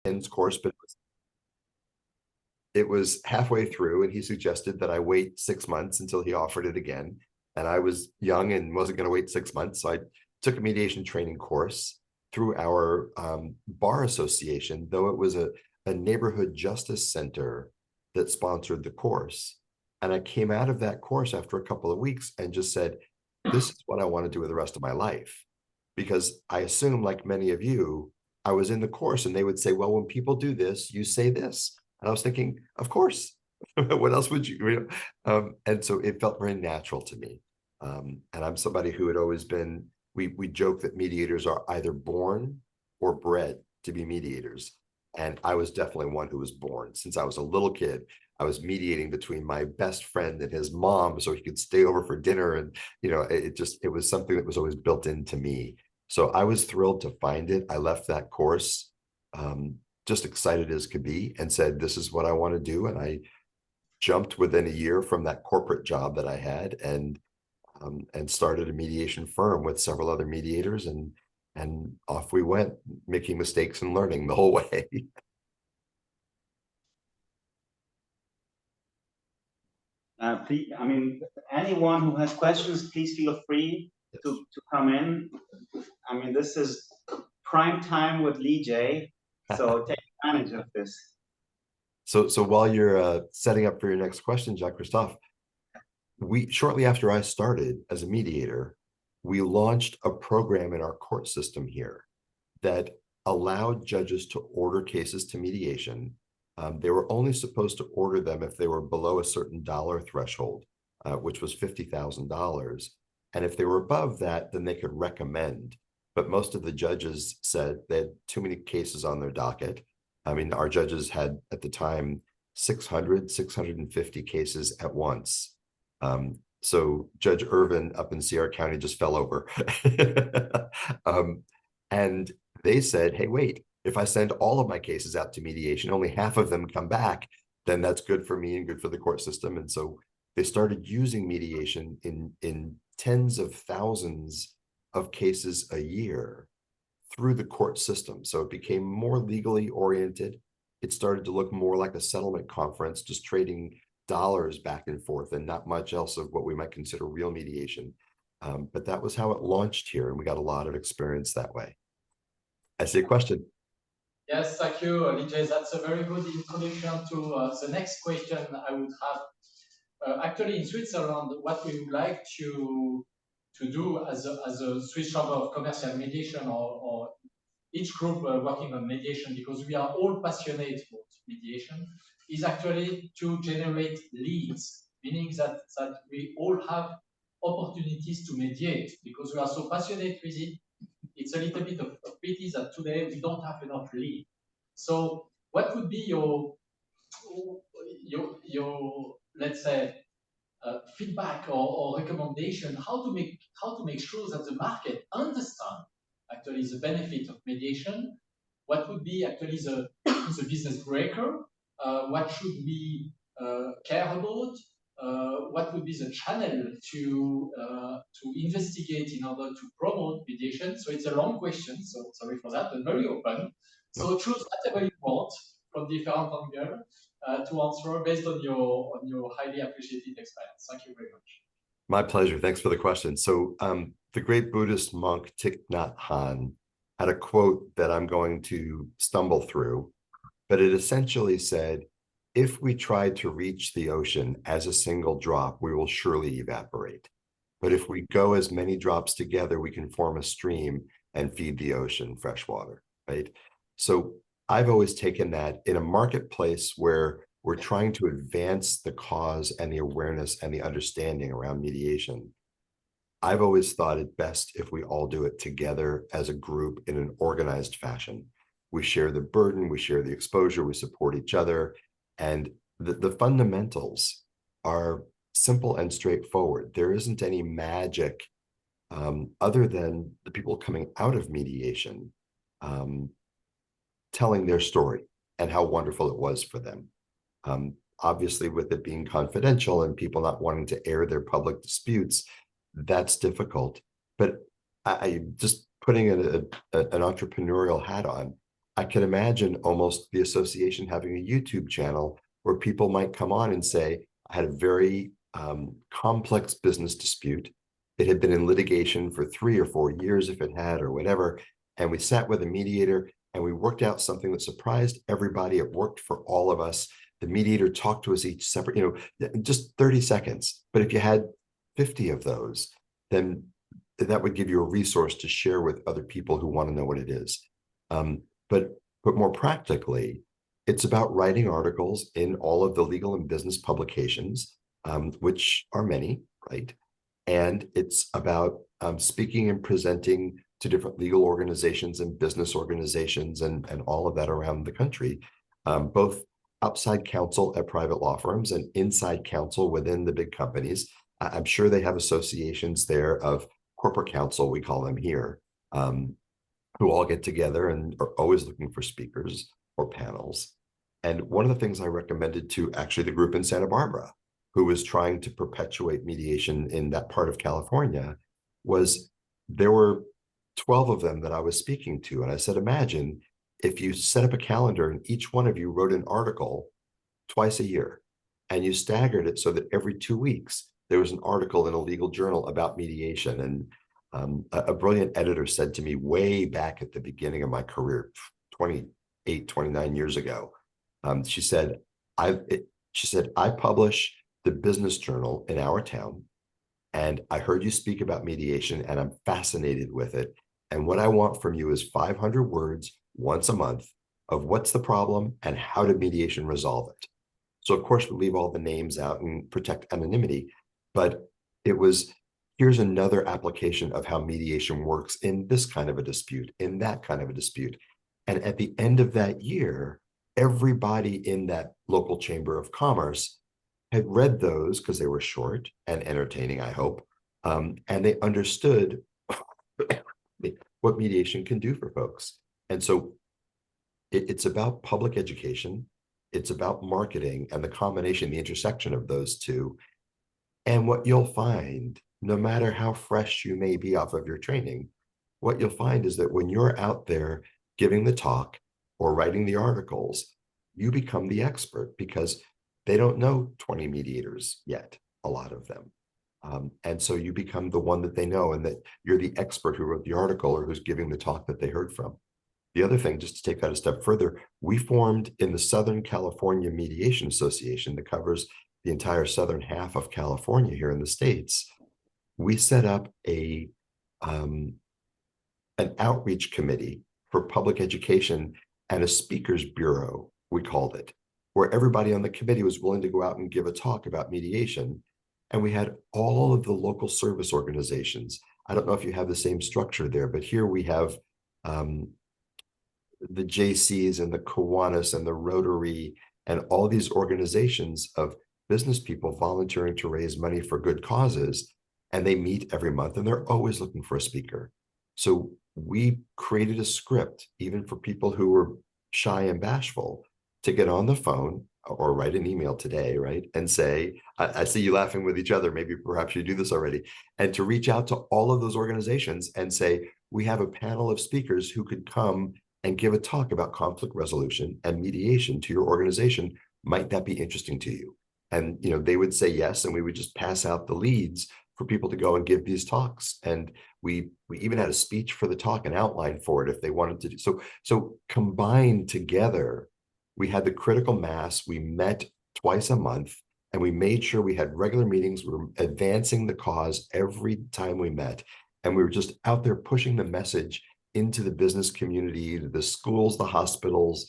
Ken's course, but it was halfway through, and he suggested that I wait 6 months until he offered it again. And I was young and wasn't going to wait 6 months. So I took a mediation training course through our bar association, though it was a neighborhood justice center that sponsored the course. And I came out of that course after a couple of weeks and just said, this is what I want to do with the rest of my life. Because I assume, like many of you, I was in the course and they would say, well, when people do this, you say this. And I was thinking, of course, what else would you? And so it felt very natural to me. And I'm somebody who had always been, we joke that mediators are either born or bred to be mediators. And I was definitely one who was born. Since I was a little kid, I was mediating between my best friend and his mom so he could stay over for dinner. And, it was something that was always built into me. So I was thrilled to find it. I left that course just excited as could be and said, this is what I want to do. And I jumped within a year from that corporate job that I had and started a mediation firm with several other mediators, and off we went, making mistakes and learning the whole way. Please, anyone who has questions, please feel free to come in. This is prime time with Lee Jay, so take advantage of this. So while you're setting up for your next question, Jacques-Christophe, shortly after I started as a mediator, we launched a program in our court system here that allowed judges to order cases to mediation. They were only supposed to order them if they were below a certain dollar threshold, which was $50,000. And if they were above that, then they could recommend. But most of the judges said they had too many cases on their docket. Our judges had at the time 650 cases at once. So Judge Irvin up in Sierra County just fell over. And they said, hey, wait, if I send all of my cases out to mediation, only half of them come back, then that's good for me and good for the court system. And so they started using mediation in tens of thousands of cases a year through the court system. So it became more legally oriented. It started to look more like a settlement conference, just trading dollars back and forth and not much else of what we might consider real mediation. But that was how it launched here, and we got a lot of experience that way. I see a question. Yes, thank you, Lee Jay. That's a very good introduction to the next question I would have. Actually, in Switzerland, what we would like to do as a Swiss Chamber of Commerce and Mediation, or each group working on mediation, because we are all passionate about mediation, is actually to generate leads, meaning that we all have opportunities to mediate because we are so passionate with it. It's a little bit of pity that today we don't have enough lead. So what would be your let's say feedback or recommendation how to make sure that the market understand actually the benefit of mediation? What would be actually the business breaker? What should we care about? What would be the channel to investigate in order to promote mediation? So it's a long question, so sorry for that, but very open. So choose whatever you want from different angles to answer based on your highly appreciated experience. Thank you very much. My pleasure. Thanks for the question. So the great Buddhist monk Thich Nhat Hanh had a quote that I'm going to stumble through, but it essentially said, if we try to reach the ocean as a single drop, we will surely evaporate. But if we go as many drops together, we can form a stream and feed the ocean fresh water, right? So I've always taken that in a marketplace where we're trying to advance the cause and the awareness and the understanding around mediation. I've always thought it best if we all do it together as a group in an organized fashion. We share the burden, we share the exposure, we support each other. And the fundamentals are simple and straightforward. There isn't any magic other than the people coming out of mediation telling their story and how wonderful it was for them. Obviously, with it being confidential and people not wanting to air their public disputes, that's difficult. But I just putting an entrepreneurial hat on, I can imagine almost the association having a YouTube channel where people might come on and say, I had a very complex business dispute. It had been in litigation for 3 or 4 years, if it had, or whatever. And we sat with a mediator and we worked out something that surprised everybody. It worked for all of us. The mediator talked to us each separate, just 30 seconds. But if you had 50 of those, then that would give you a resource to share with other people who want to know what it is. But more practically, it's about writing articles in all of the legal and business publications, which are many, right? And it's about speaking and presenting to different legal organizations and business organizations and all of that around the country, both outside counsel at private law firms and inside counsel within the big companies. I'm sure they have associations there of corporate counsel, we call them here, who all get together and are always looking for speakers or panels. And one of the things I recommended to actually the group in Santa Barbara, who was trying to perpetuate mediation in that part of California, was there were 12 of them that I was speaking to. And I said, imagine if you set up a calendar and each one of you wrote an article twice a year, and you staggered it so that every 2 weeks there was an article in a legal journal about mediation. And a brilliant editor said to me way back at the beginning of my career, 28, 29 years ago, she said, I publish the business journal in our town, and I heard you speak about mediation, and I'm fascinated with it. And what I want from you is 500 words once a month of what's the problem and how did mediation resolve it. So of course we leave all the names out and protect anonymity, but it was, here's another application of how mediation works in this kind of a dispute, in that kind of a dispute. And at the end of that year, everybody in that local chamber of commerce had read those because they were short and entertaining, I hope, and they understood what mediation can do for folks. And so it's about public education, it's about marketing, and the combination, the intersection of those two. And what you'll find, no matter how fresh you may be off of your training, what you'll find is that when you're out there giving the talk or writing the articles, you become the expert because they don't know 20 mediators yet, a lot of them. And so you become the one that they know, and that you're the expert who wrote the article or who's giving the talk that they heard from. The other thing, just to take that a step further, we formed in the Southern California Mediation Association that covers the entire southern half of California here in the States. We set up an outreach committee for public education and a speakers bureau, we called it, where everybody on the committee was willing to go out and give a talk about mediation. And we had all of the local service organizations. I don't know if you have the same structure there, but here we have the JCs and the Kiwanis and the Rotary and all these organizations of business people volunteering to raise money for good causes. And they meet every month and they're always looking for a speaker. So we created a script, even for people who were shy and bashful, to get on the phone or write an email today, right? And say, I see you laughing with each other, maybe perhaps you do this already, and to reach out to all of those organizations and say, we have a panel of speakers who could come and give a talk about conflict resolution and mediation to your organization. Might that be interesting to you? And they would say yes, and we would just pass out the leads for people to go and give these talks. And we even had a speech for the talk, an outline for it if they wanted to do so combined together. We had the critical mass. We met twice a month, and we made sure we had regular meetings. We were advancing the cause every time we met, and we were just out there pushing the message into the business community, the schools, the hospitals,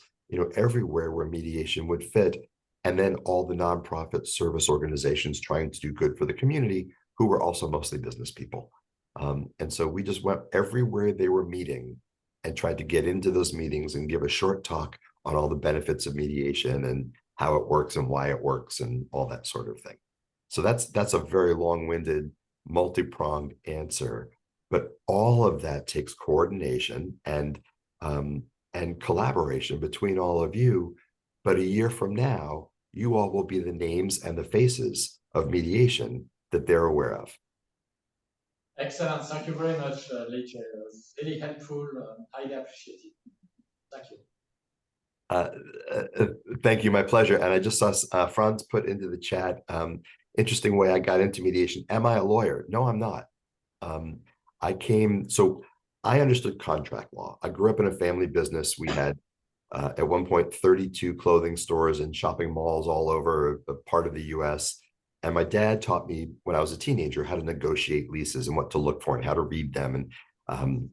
everywhere where mediation would fit. And then all the nonprofit service organizations trying to do good for the community, who were also mostly business people. And so we just went everywhere they were meeting and tried to get into those meetings and give a short talk on all the benefits of mediation and how it works and why it works and all that sort of thing. So that's a very long-winded, multi-pronged answer. But all of that takes coordination and collaboration between all of you. But a year from now, you all will be the names and the faces of mediation that they're aware of. Excellent. Thank you very much, Lee Jay. It was really helpful. Highly appreciated. Thank you. Uh, Thank you, my pleasure. And I just saw Franz put into the chat, interesting way I got into mediation. Am I a lawyer? No, I'm not. So I understood contract law. I grew up in a family business. We had at one point 32 clothing stores and shopping malls all over a part of the US. And my dad taught me when I was a teenager how to negotiate leases and what to look for and how to read them. And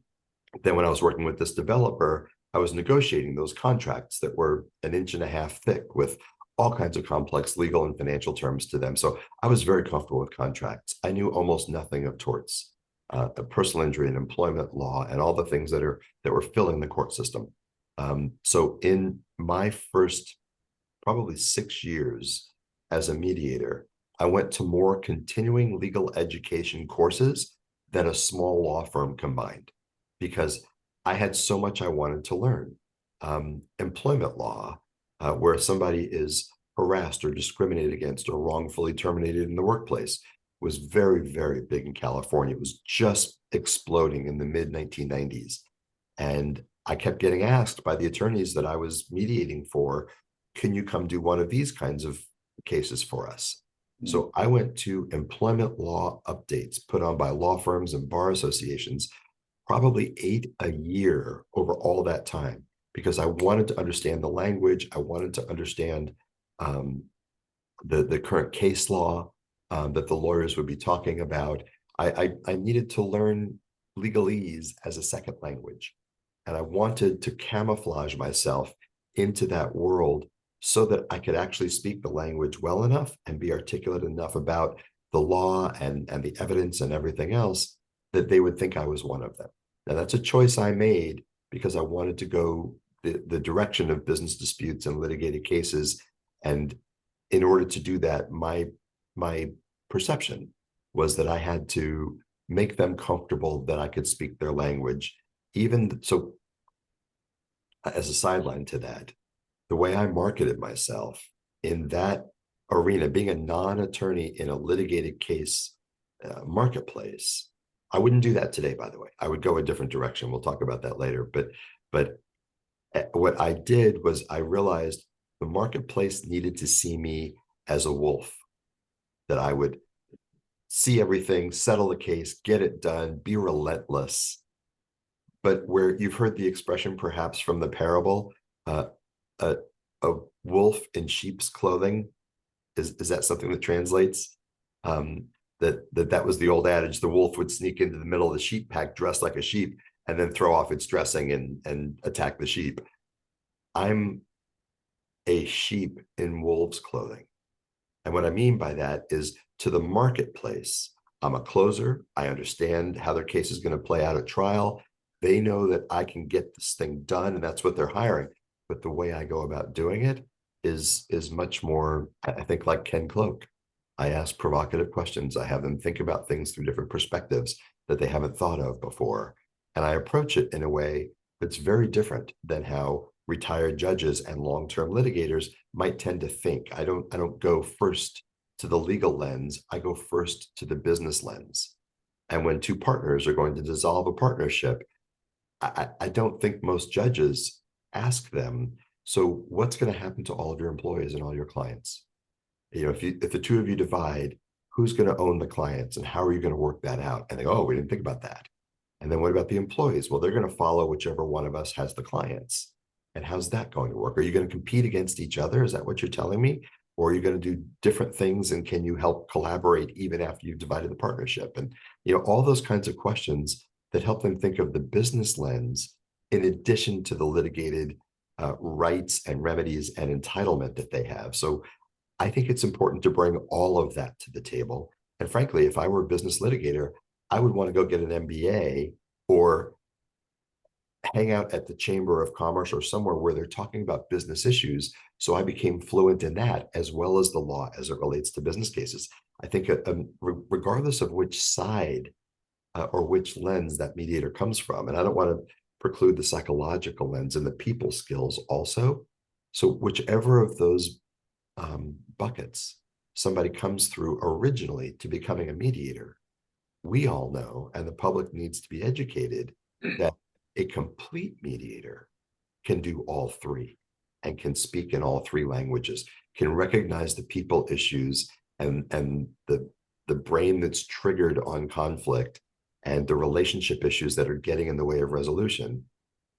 then when I was working with this developer, I was negotiating those contracts that were an inch and a half thick with all kinds of complex legal and financial terms to them. So I was very comfortable with contracts. I knew almost nothing of torts, personal injury and employment law, and all the things that were filling the court system. So in my first probably 6 years as a mediator, I went to more continuing legal education courses than a small law firm combined, because I had so much I wanted to learn. Employment law, where somebody is harassed or discriminated against or wrongfully terminated in the workplace, was very, very big in California. It was just exploding in the mid 1990s. And I kept getting asked by the attorneys that I was mediating for, can you come do one of these kinds of cases for us? So I went to employment law updates put on by law firms and bar associations, probably 8 a year over all that time, because I wanted to understand the language. I wanted to understand the current case law that the lawyers would be talking about. I needed to learn legalese as a second language. And I wanted to camouflage myself into that world so that I could actually speak the language well enough and be articulate enough about the law and the evidence and everything else that they would think I was one of them. Now, that's a choice I made because I wanted to go the direction of business disputes and litigated cases. And in order to do that, my perception was that I had to make them comfortable that I could speak their language. Even so, as a sideline to that, the way I marketed myself in that arena, being a non-attorney in a litigated case marketplace, I wouldn't do that today, by the way. I would go a different direction. We'll talk about that later. But what I did was I realized the marketplace needed to see me as a wolf, that I would see everything, settle the case, get it done, be relentless. But where you've heard the expression perhaps from the parable, a wolf in sheep's clothing, is that something that translates? That was the old adage: the wolf would sneak into the middle of the sheep pack dressed like a sheep and then throw off its dressing and attack the sheep. I'm a sheep in wolf's clothing. And what I mean by that is, to the marketplace, I'm a closer. I understand how their case is going to play out at trial. They know that I can get this thing done, and that's what they're hiring. But the way I go about doing it is much more, I think, like Ken Cloak. I ask provocative questions. I have them think about things through different perspectives that they haven't thought of before. And I approach it in a way that's very different than how retired judges and long-term litigators might tend to think. I don't go first to the legal lens. I go first to the business lens. And when two partners are going to dissolve a partnership, I don't think most judges ask them, so what's going to happen to all of your employees and all your clients? You know, if the two of you divide, who's going to own the clients and how are you going to work that out? And they go, oh, we didn't think about that. And then what about the employees? Well, they're going to follow whichever one of us has the clients. And how's that going to work? Are you going to compete against each other? Is that what you're telling me? Or are you going to do different things? And can you help collaborate even after you've divided the partnership? And, you know, all those kinds of questions that help them think of the business lens in addition to the litigated rights and remedies and entitlement that they have. So I think it's important to bring all of that to the table. And frankly, if I were a business litigator, I would want to go get an MBA or hang out at the Chamber of Commerce or somewhere where they're talking about business issues. So I became fluent in that as well as the law as it relates to business cases. I think regardless of which side or which lens that mediator comes from, and I don't want to preclude the psychological lens and the people skills also. So whichever of those buckets somebody comes through originally to becoming a mediator, we all know, and the public needs to be educated, that a complete mediator can do all three. and can speak in all three languages, can recognize the people issues and the brain that's triggered on conflict and the relationship issues that are getting in the way of resolution,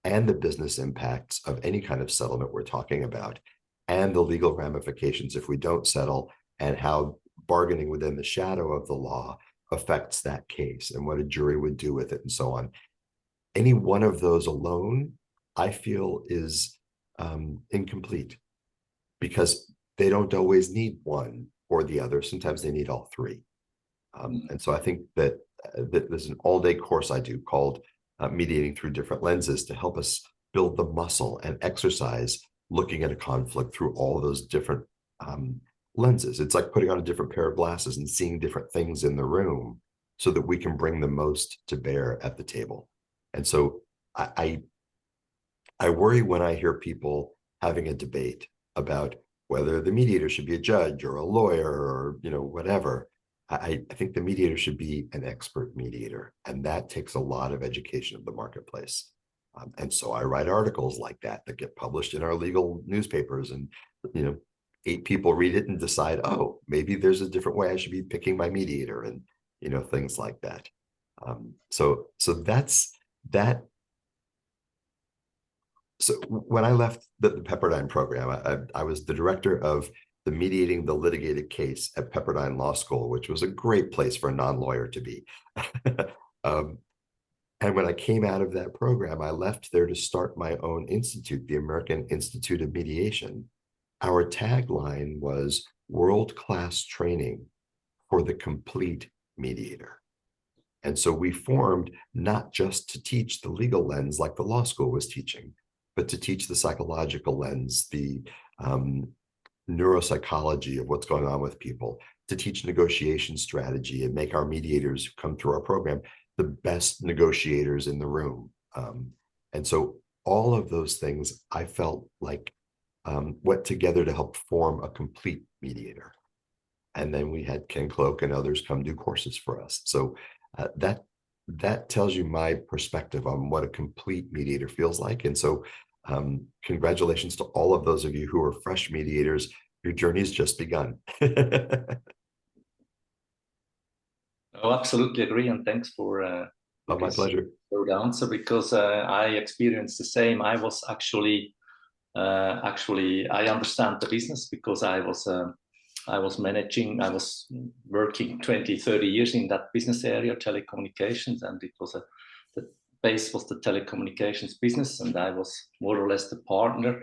and the business impacts of any kind of settlement we're talking about, and the legal ramifications if we don't settle, and how bargaining within the shadow of the law affects that case and what a jury would do with it and so on. Any one of those alone, I feel, is incomplete, because they don't always need one or the other. Sometimes they need all three. And so I think that, there's an all-day course I do called Mediating Through Different Lenses, to help us build the muscle and exercise looking at a conflict through all those different lenses. It's like putting on a different pair of glasses and seeing different things in the room so that we can bring the most to bear at the table. And so I worry when I hear people having a debate about whether the mediator should be a judge or a lawyer or, whatever. I think the mediator should be an expert mediator, and that takes a lot of education of the marketplace. And so I write articles like that get published in our legal newspapers, and 8 people read it and decide, oh, maybe there's a different way I should be picking my mediator, and things like that. So that's that. So when I left the Pepperdine program, I was the director of the mediating the litigated case at Pepperdine Law School, which was a great place for a non-lawyer to be. And when I came out of that program, I left there to start my own institute, the American Institute of Mediation. Our tagline was world-class training for the complete mediator. And so we formed not just to teach the legal lens like the law school was teaching, but to teach the psychological lens, the neuropsychology of what's going on with people, to teach negotiation strategy and make our mediators who come through our program the best negotiators in the room. And so all of those things I felt like went together to help form a complete mediator. And then we had Ken Cloak and others come do courses for us. So that tells you my perspective on what a complete mediator feels like. And so congratulations to all of those of you who are fresh mediators. Your journey's just begun. Oh, absolutely agree, and thanks for my pleasure. For the answer, because I experienced the same. I was actually I understand the business, because I was working 20-30 years in that business area, telecommunications, and it was the base was the telecommunications business, and I was more or less the partner,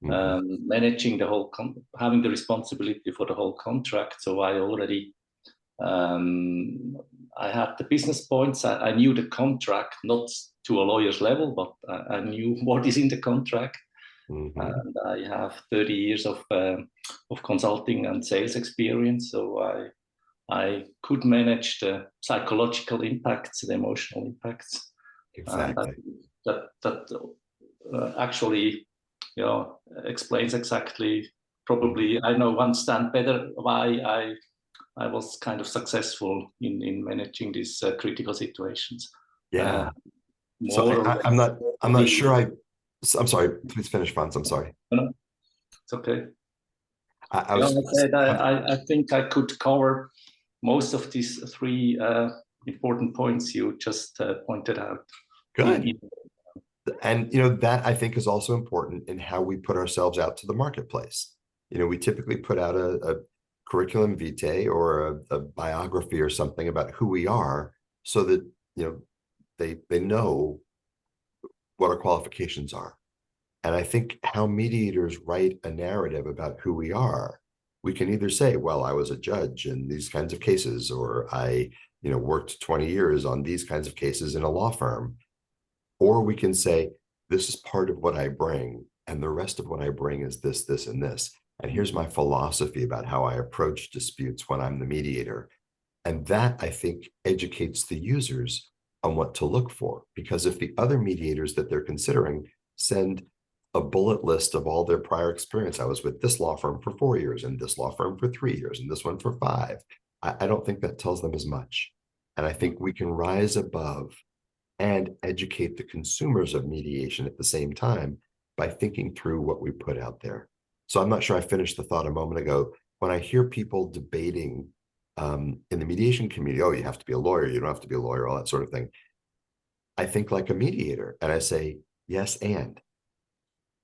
managing the whole, having the responsibility for the whole contract. So I already, I had the business points. I knew the contract, not to a lawyer's level, but I knew what is in the contract. And I have 30 years of consulting and sales experience, so I could manage the psychological impacts, the emotional impacts. Exactly. That actually, explains exactly. Probably I know understand better why I was kind of successful in managing these critical situations. Yeah. So I'm not sure. I'm sorry. Please finish, Franz. I'm sorry. No, it's okay. I think I could cover most of these 3 important points you just pointed out. Good. And that I think is also important in how we put ourselves out to the marketplace. We typically put out a curriculum vitae or a biography or something about who we are, so that they know what our qualifications are. And I think how mediators write a narrative about who we are, we can either say, well, I was a judge in these kinds of cases, or I worked 20 years on these kinds of cases in a law firm. Or we can say, this is part of what I bring, and the rest of what I bring is this, this, and this. And here's my philosophy about how I approach disputes when I'm the mediator. And that, I think, educates the users on what to look for. Because if the other mediators that they're considering send a bullet list of all their prior experience, I was with this law firm for 4 years, and this law firm for 3 years, and this one for 5, I don't think that tells them as much. And I think we can rise above and educate the consumers of mediation at the same time by thinking through what we put out there. So I'm not sure I finished the thought a moment ago. When I hear people debating in the mediation community, oh, you have to be a lawyer, you don't have to be a lawyer, all that sort of thing. I think like a mediator, and I say, yes, and.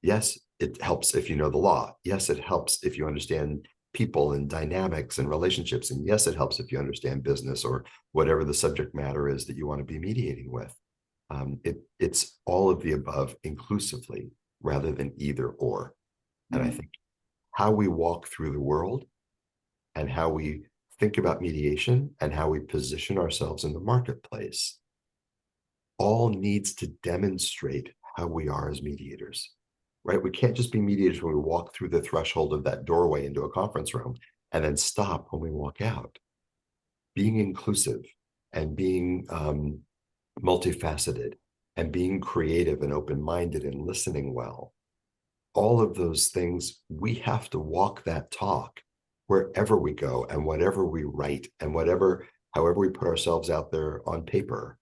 Yes, it helps if you know the law. Yes, it helps if you understand people and dynamics and relationships. And yes, it helps if you understand business or whatever the subject matter is that you want to be mediating with. It's all of the above inclusively rather than either or. And I think how we walk through the world and how we think about mediation and how we position ourselves in the marketplace all needs to demonstrate how we are as mediators, right? We can't just be mediators when we walk through the threshold of that doorway into a conference room and then stop when we walk out. Being inclusive and being multifaceted and being creative and open-minded and listening well, all of those things, we have to walk that talk wherever we go and whatever we write and however we put ourselves out there on paper.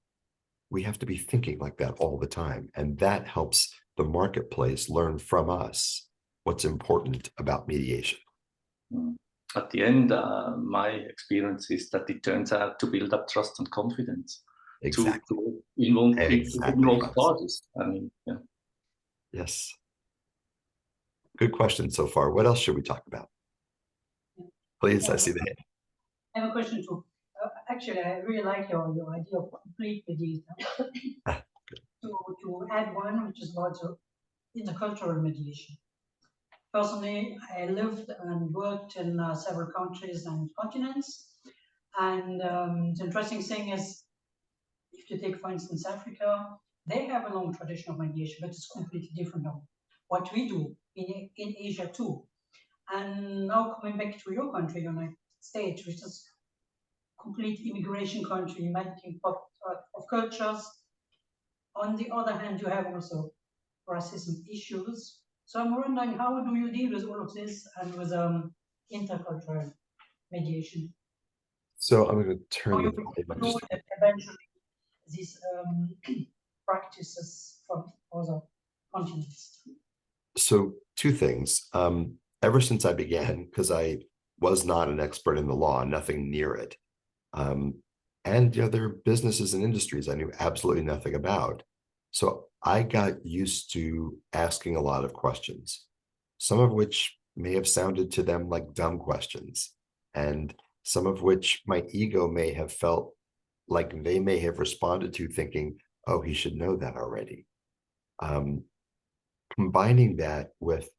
We have to be thinking like that all the time. And that helps the marketplace learn from us what's important about mediation. At the end, my experience is that it turns out to build up trust and confidence. Exactly. To involve Exactly. parties. I mean, yeah. Yes. Good question so far. What else should we talk about? Please, I see the hand. I have a question too. Actually, I really like your idea of complete mediation. to add one, which is about intercultural mediation. Personally, I lived and worked in several countries and continents. And the interesting thing is, if you take, for instance, Africa, they have a long tradition of mediation, but it's completely different from what we do in Asia too. And now coming back to your country, United States, which is complete immigration country, melting pot of cultures. On the other hand, you have also racism issues. So I'm wondering, how do you deal with all of this and with intercultural mediation? So I'm going to turn How the you know that eventually these practices from other continents? So two things. Ever since I began, because I was not an expert in the law, nothing near it. And there are businesses and industries I knew absolutely nothing about. So I got used to asking a lot of questions, some of which may have sounded to them like dumb questions, and some of which my ego may have felt like they may have responded to thinking, oh, he should know that already. Combining that with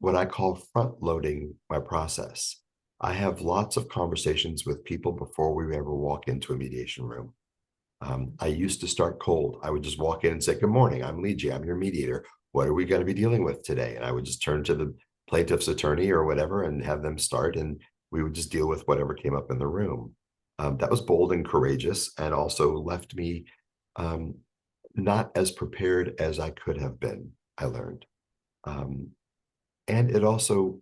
what I call front loading my process. I have lots of conversations with people before we ever walk into a mediation room. I used to start cold. I would just walk in and say, good morning, I'm Lee Jay, I'm your mediator. What are we going to be dealing with today? And I would just turn to the plaintiff's attorney or whatever and have them start, and we would just deal with whatever came up in the room. That was bold and courageous, and also left me not as prepared as I could have been, I learned. And it also,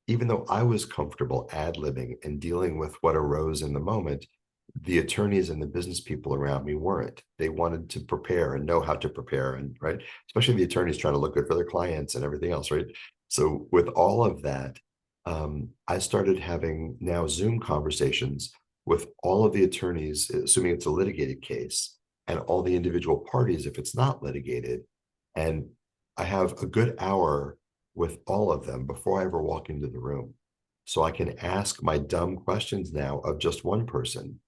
even though I was comfortable ad-libbing and dealing with what arose in the moment, the attorneys and the business people around me weren't. They wanted to prepare and know how to prepare, and right, especially the attorneys trying to look good for their clients and everything else, right? So with all of that, I started having now Zoom conversations with all of the attorneys, assuming it's a litigated case, and all the individual parties if it's not litigated. And I have a good hour with all of them before I ever walk into the room. So I can ask my dumb questions now of just one person.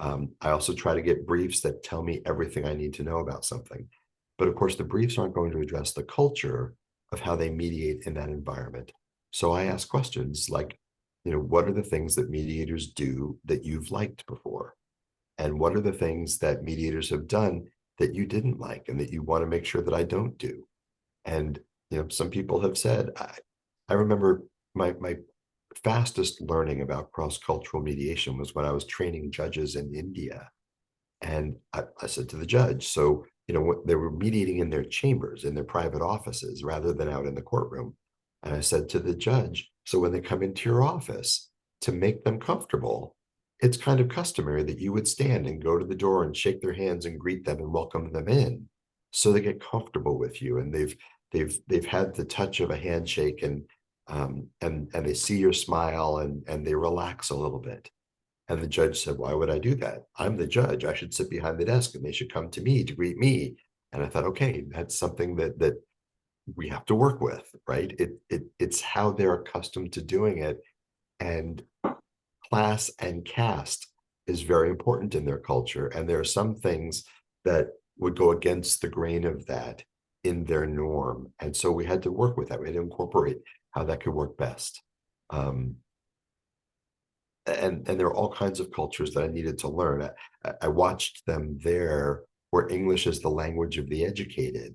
I also try to get briefs that tell me everything I need to know about something. But of course, the briefs aren't going to address the culture of how they mediate in that environment. So I ask questions like, what are the things that mediators do that you've liked before? And what are the things that mediators have done that you didn't like and that you want to make sure that I don't do? And some people have said, I remember my fastest learning about cross-cultural mediation was when I was training judges in India. And I said to the judge, so, they were mediating in their chambers, in their private offices, rather than out in the courtroom. And I said to the judge, so when they come into your office, to make them comfortable, it's kind of customary that you would stand and go to the door and shake their hands and greet them and welcome them in. So they get comfortable with you, and they've they've had the touch of a handshake, and they see your smile, and they relax a little bit. And the judge said, why would I do that? I'm the judge. I should sit behind the desk, and they should come to me to greet me. And I thought, okay, that's something that we have to work with, right? It's how they're accustomed to doing it. And class and caste is very important in their culture. And there are some things that would go against the grain of that in their norm. And so we had to work with that. We had to incorporate how that could work best. And there are all kinds of cultures that I needed to learn. I watched them there, where English is the language of the educated,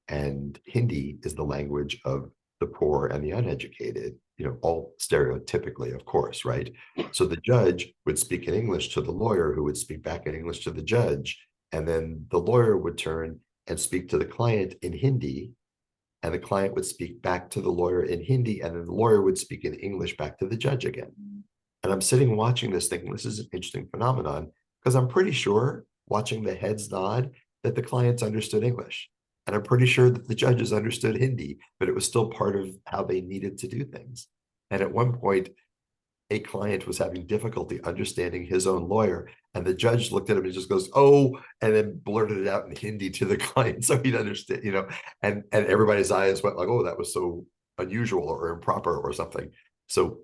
and Hindi is the language of the poor and the uneducated, all stereotypically, of course, right? So the judge would speak in English to the lawyer, who would speak back in English to the judge. And then the lawyer would turn and speak to the client in Hindi, and the client would speak back to the lawyer in Hindi, and then the lawyer would speak in English back to the judge again. And I'm sitting watching this thinking, this is an interesting phenomenon, because I'm pretty sure, watching the heads nod, that the clients understood English. And I'm pretty sure that the judges understood Hindi, but it was still part of how they needed to do things. And at one point, a client was having difficulty understanding his own lawyer, and the judge looked at him and just goes, oh, and then blurted it out in Hindi to the client so he'd understand, and everybody's eyes went like, oh, that was so unusual or improper or something. So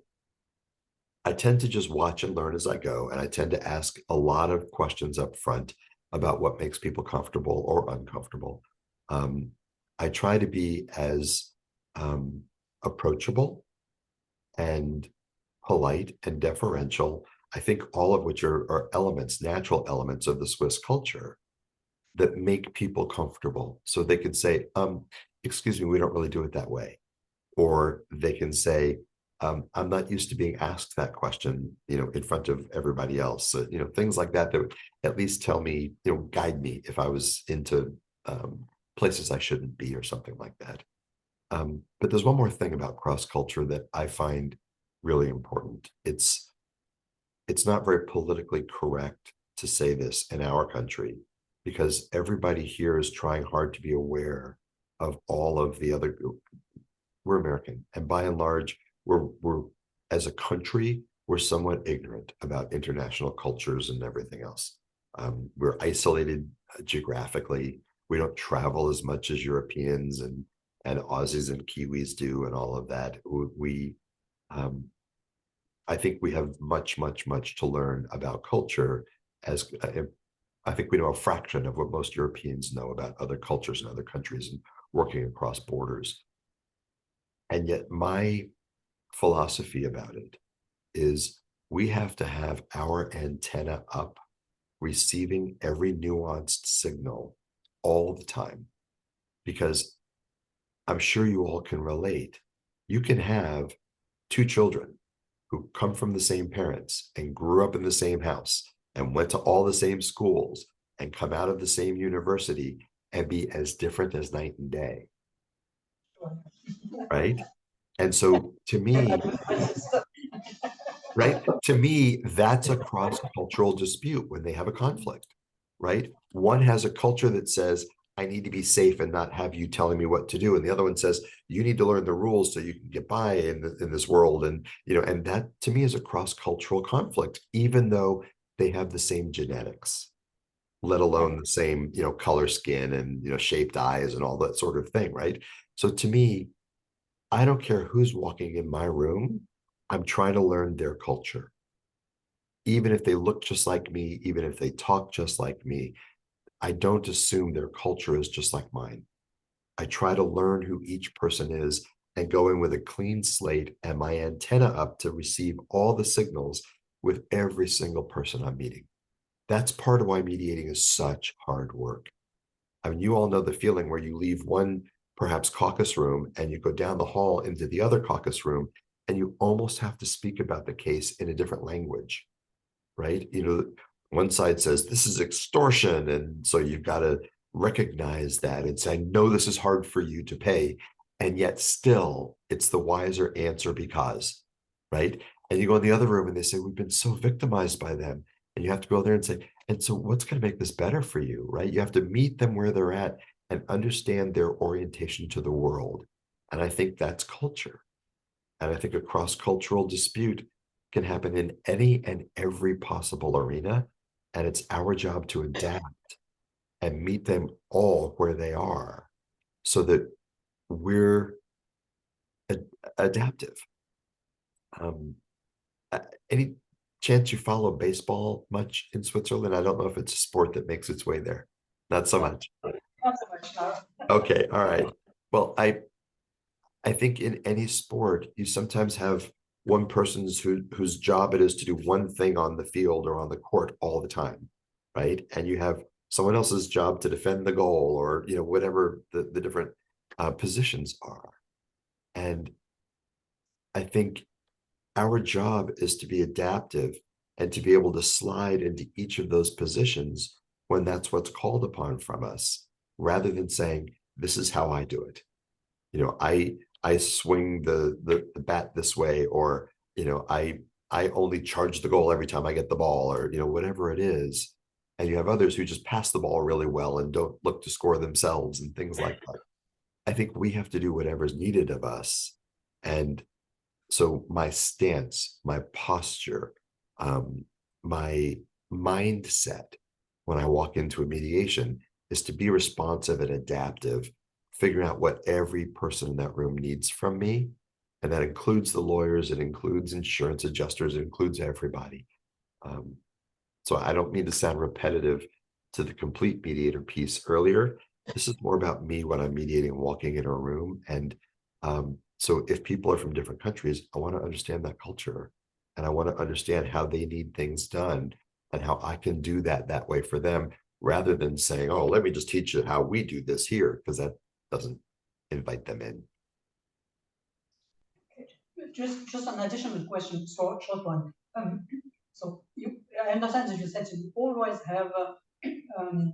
I tend to just watch and learn as I go, and I tend to ask a lot of questions up front about what makes people comfortable or uncomfortable. I try to be as approachable and polite and deferential, I think, all of which are elements, natural elements of the Swiss culture that make people comfortable. So they can say, excuse me, we don't really do it that way. Or they can say, I'm not used to being asked that question, in front of everybody else. So, things like that would at least tell me, guide me if I was into places I shouldn't be, or something like that. But there's one more thing about cross culture that I find really important. It's not very politically correct to say this in our country, because everybody here is trying hard to be aware of all of the other. We're American, and by and large, we're as a country, we're somewhat ignorant about international cultures and everything else. We're isolated geographically. We don't travel as much as Europeans and Aussies and Kiwis do, and all of that. I think we have much to learn about culture, as I think we know a fraction of what most Europeans know about other cultures and other countries and working across borders. And yet my philosophy about it is we have to have our antenna up, receiving every nuanced signal all the time, because I'm sure you all can relate. You can have two children who come from the same parents and grew up in the same house and went to all the same schools and come out of the same university and be as different as night and day. Right? And so to me, right, to me, that's a cross-cultural dispute when they have a conflict, right? One has a culture that says, I need to be safe and not have you telling me what to do. And the other one says, you need to learn the rules so you can get by in this world. And, and that to me is a cross-cultural conflict, even though they have the same genetics, let alone the same, color skin and, shaped eyes and all that sort of thing, right? So to me, I don't care who's walking in my room. I'm trying to learn their culture. Even if they look just like me, even if they talk just like me, I don't assume their culture is just like mine. I try to learn who each person is and go in with a clean slate and my antenna up to receive all the signals with every single person I'm meeting. That's part of why mediating is such hard work. I mean, you all know the feeling where you leave one perhaps caucus room and you go down the hall into the other caucus room and you almost have to speak about the case in a different language, right? One side says this is extortion, and so you've got to recognize that and say, I know this is hard for you to pay, and yet still it's the wiser answer because, right? And you go in the other room and they say, we've been so victimized by them, and you have to go there and say, and so what's going to make this better for you, right? You have to meet them where they're at and understand their orientation to the world. And I think that's culture. And I think a cross-cultural dispute can happen in any and every possible arena. And it's our job to adapt and meet them all where they are so that we're adaptive. Any chance you follow baseball much in Switzerland? I don't know if it's a sport that makes its way there. Not so much. Not so much now. Okay, all right. Well, I think in any sport, you sometimes have one person's whose job it is to do one thing on the field or on the court all the time, right? And you have someone else's job to defend the goal, or whatever the different positions are. And I think our job is to be adaptive and to be able to slide into each of those positions when that's what's called upon from us, rather than saying, this is how I do it. I swing the bat this way, or I only charge the goal every time I get the ball, or whatever it is. And you have others who just pass the ball really well and don't look to score themselves and things like that. I think we have to do whatever's needed of us. And so my stance, my posture, my mindset when I walk into a mediation is to be responsive and adaptive, figuring out what every person in that room needs from me. And that includes the lawyers, it includes insurance adjusters, it includes everybody. So I don't mean to sound repetitive to the complete mediator piece earlier. This is more about me when I'm mediating, walking in a room. And so if people are from different countries, I want to understand that culture, and I want to understand how they need things done and how I can do that way for them, rather than saying, oh, let me just teach you how we do this here, because that doesn't invite them in. Just an additional question, short one. So I understand that you said you always have a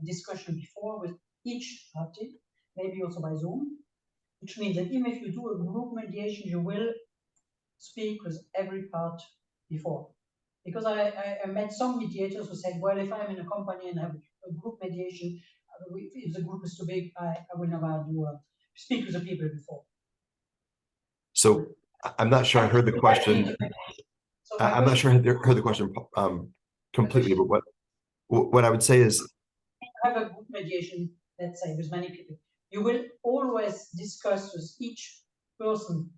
discussion before with each party, maybe also by Zoom, which means that even if you do a group mediation, you will speak with every part before. Because I met some mediators who said, well, if I'm in a company and have a group mediation, if the group is too big, I will never speak with the people before. So I'm not sure I heard the question. I'm not sure I heard the question completely, but what I would say is, have a group mediation, let's say, with many people, you will always discuss with each person,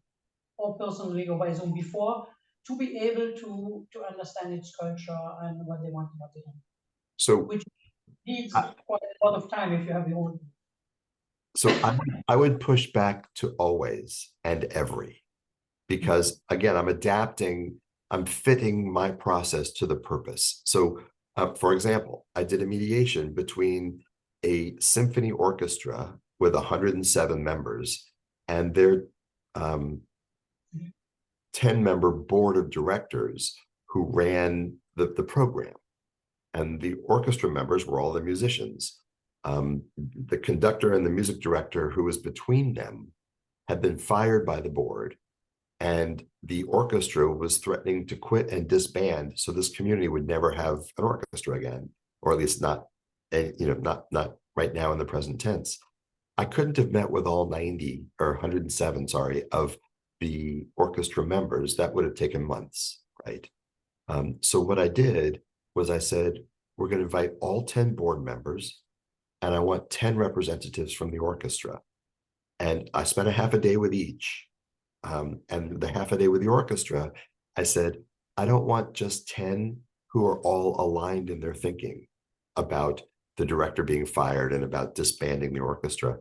or personally or by Zoom before, to be able to understand its culture and what they want about it. So which needs quite a lot of time if you have your own. So I would push back to always and every, because again, I'm adapting, I'm fitting my process to the purpose. So for example, I did a mediation between a symphony orchestra with 107 members and their 10-member board of directors who ran the program. And the orchestra members were all the musicians. The conductor and the music director who was between them had been fired by the board, and the orchestra was threatening to quit and disband, so this community would never have an orchestra again, or at least not right now in the present tense. I couldn't have met with all 90 or 107, sorry, of the orchestra members. That would have taken months, right? So what I did was I said, we're going to invite all 10 board members, and I want 10 representatives from the orchestra. And I spent a half a day with each. And the half a day with the orchestra, I said, I don't want just 10 who are all aligned in their thinking about the director being fired and about disbanding the orchestra.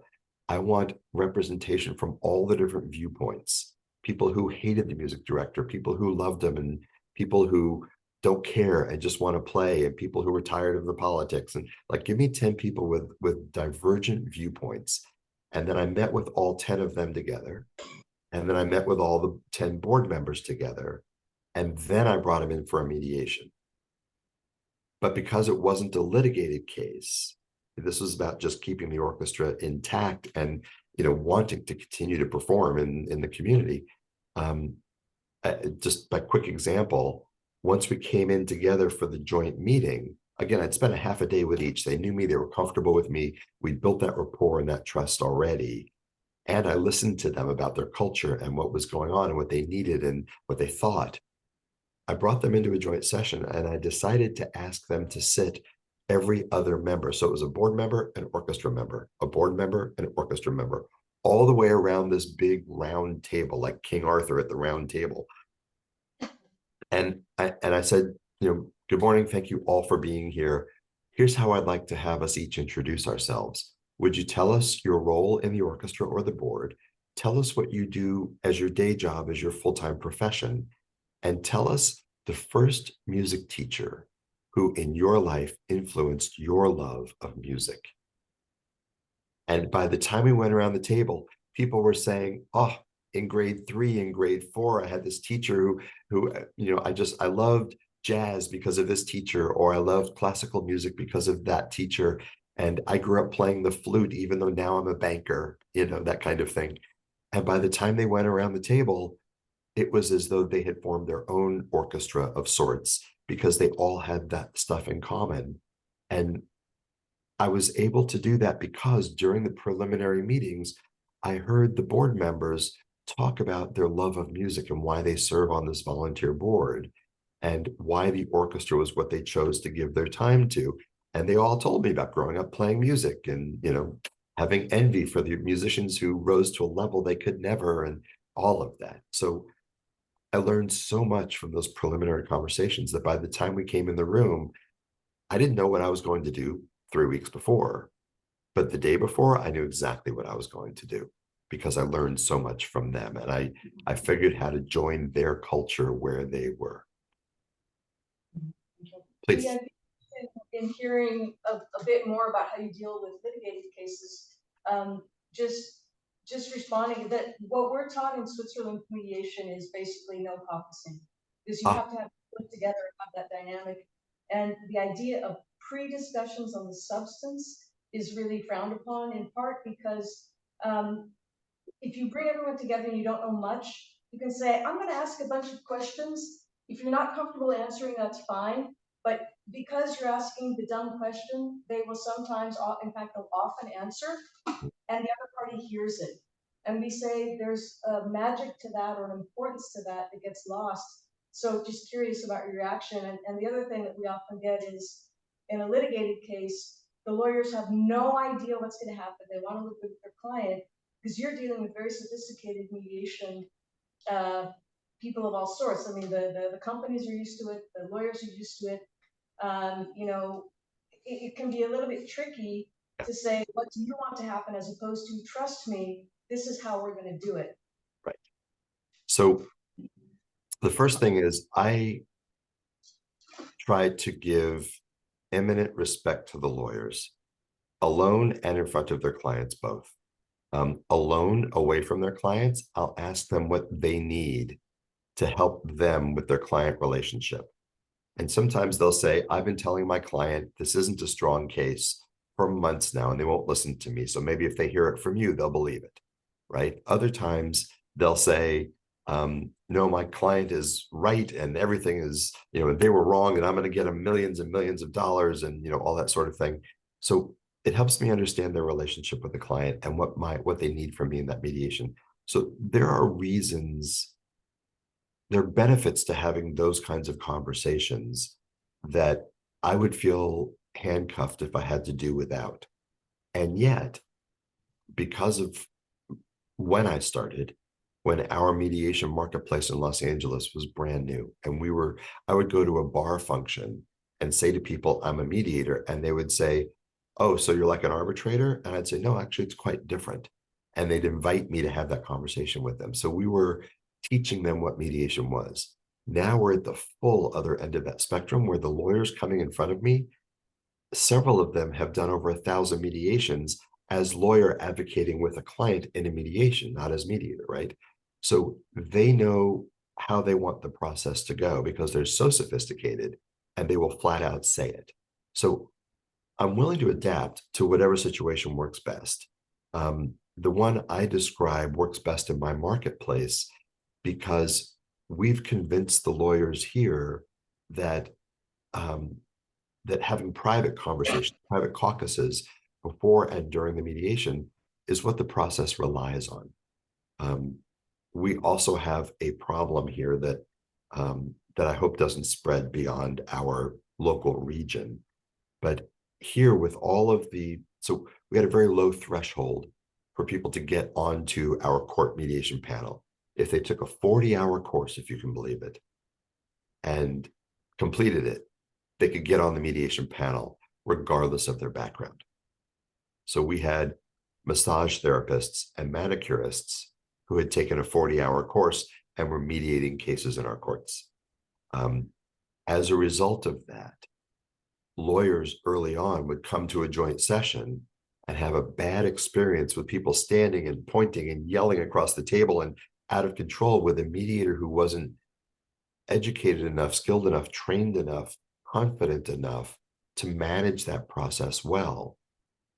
I want representation from all the different viewpoints, people who hated the music director, people who loved him, and people who don't care and just want to play, and people who are tired of the politics. And like, give me 10 people with divergent viewpoints. And then I met with all 10 of them together. And then I met with all the 10 board members together. And then I brought them in for a mediation. But because it wasn't a litigated case, this was about just keeping the orchestra intact and wanting to continue to perform in the community. Just by quick example, once we came in together for the joint meeting, again, I'd spent a half a day with each. They knew me, they were comfortable with me. We'd built that rapport and that trust already. And I listened to them about their culture and what was going on and what they needed and what they thought. I brought them into a joint session and I decided to ask them to sit every other member. So it was a board member, an orchestra member, a board member, an orchestra member, all the way around this big round table, like King Arthur at the round table. And I said, good morning, thank you all for being here. Here's how I'd like to have us each introduce ourselves. Would you tell us your role in the orchestra or the board? Tell us what you do as your day job, as your full-time profession, and tell us the first music teacher who in your life influenced your love of music. And by the time we went around the table, people were saying, oh, in grade 3 and grade 4, I had this teacher who I loved jazz because of this teacher, or I loved classical music because of that teacher. And I grew up playing the flute, even though now I'm a banker, that kind of thing. And by the time they went around the table, it was as though they had formed their own orchestra of sorts because they all had that stuff in common. And I was able to do that because during the preliminary meetings, I heard the board members talk about their love of music and why they serve on this volunteer board and why the orchestra was what they chose to give their time to. And they all told me about growing up playing music and, having envy for the musicians who rose to a level they could never, and all of that. So I learned so much from those preliminary conversations that by the time we came in the room, I didn't know what I was going to do 3 weeks before, but the day before, I knew exactly what I was going to do because I learned so much from them, and I figured how to join their culture where they were. Please. Yeah, in hearing a bit more about how you deal with litigated cases, just responding that what we're taught in Switzerland mediation is basically no caucusing, because you have to have put together and have that dynamic. And the idea of pre-discussions on the substance is really frowned upon, in part because if you bring everyone together and you don't know much, you can say, I'm going to ask a bunch of questions. If you're not comfortable answering, that's fine. But because you're asking the dumb question, they will sometimes, in fact, they'll often answer, and the other party hears it. And we say there's a magic to that, or an importance to that that gets lost. So just curious about your reaction. And the other thing that we often get is, in a litigated case, the lawyers have no idea what's going to happen. They want to live with their client because you're dealing with very sophisticated mediation people of all sorts. I mean, the companies are used to it, the lawyers are used to it. It can be a little bit tricky to say, what do you want to happen, as opposed to, trust me, this is how we're going to do it. Right. So the first thing is I tried to give eminent respect to the lawyers, alone and in front of their clients both. Alone, away from their clients, I'll ask them what they need to help them with their client relationship. And sometimes they'll say, I've been telling my client this isn't a strong case for months now, and they won't listen to me. So maybe if they hear it from you, they'll believe it, right? Other times they'll say, no, my client is right and everything is, they were wrong and I'm going to get them millions and millions of dollars and, all that sort of thing. So it helps me understand their relationship with the client and what they need from me in that mediation. So there are reasons, there are benefits to having those kinds of conversations that I would feel handcuffed if I had to do without. And yet, because of when I started, when our mediation marketplace in Los Angeles was brand new, and I would go to a bar function and say to people, I'm a mediator, and they would say, oh, so you're like an arbitrator? And I'd say, no, actually, it's quite different. And they'd invite me to have that conversation with them. So we were teaching them what mediation was. Now we're at the full other end of that spectrum, where the lawyers coming in front of me, several of them have done over 1,000 mediations as lawyer advocating with a client in a mediation, not as mediator, right? So they know how they want the process to go because they're so sophisticated and they will flat out say it. So I'm willing to adapt to whatever situation works best. The one I describe works best in my marketplace because we've convinced the lawyers here that that having private conversations, private caucuses before and during the mediation is what the process relies on. We also have a problem here that that I hope doesn't spread beyond our local region. But here with all of so we had a very low threshold for people to get onto our court mediation panel. If they took a 40-hour course, if you can believe it, and completed it, they could get on the mediation panel regardless of their background. So we had massage therapists and manicurists who had taken a 40-hour course and were mediating cases in our courts. As a result of that, lawyers early on would come to a joint session and have a bad experience with people standing and pointing and yelling across the table and out of control with a mediator who wasn't educated enough, skilled enough, trained enough, confident enough to manage that process well.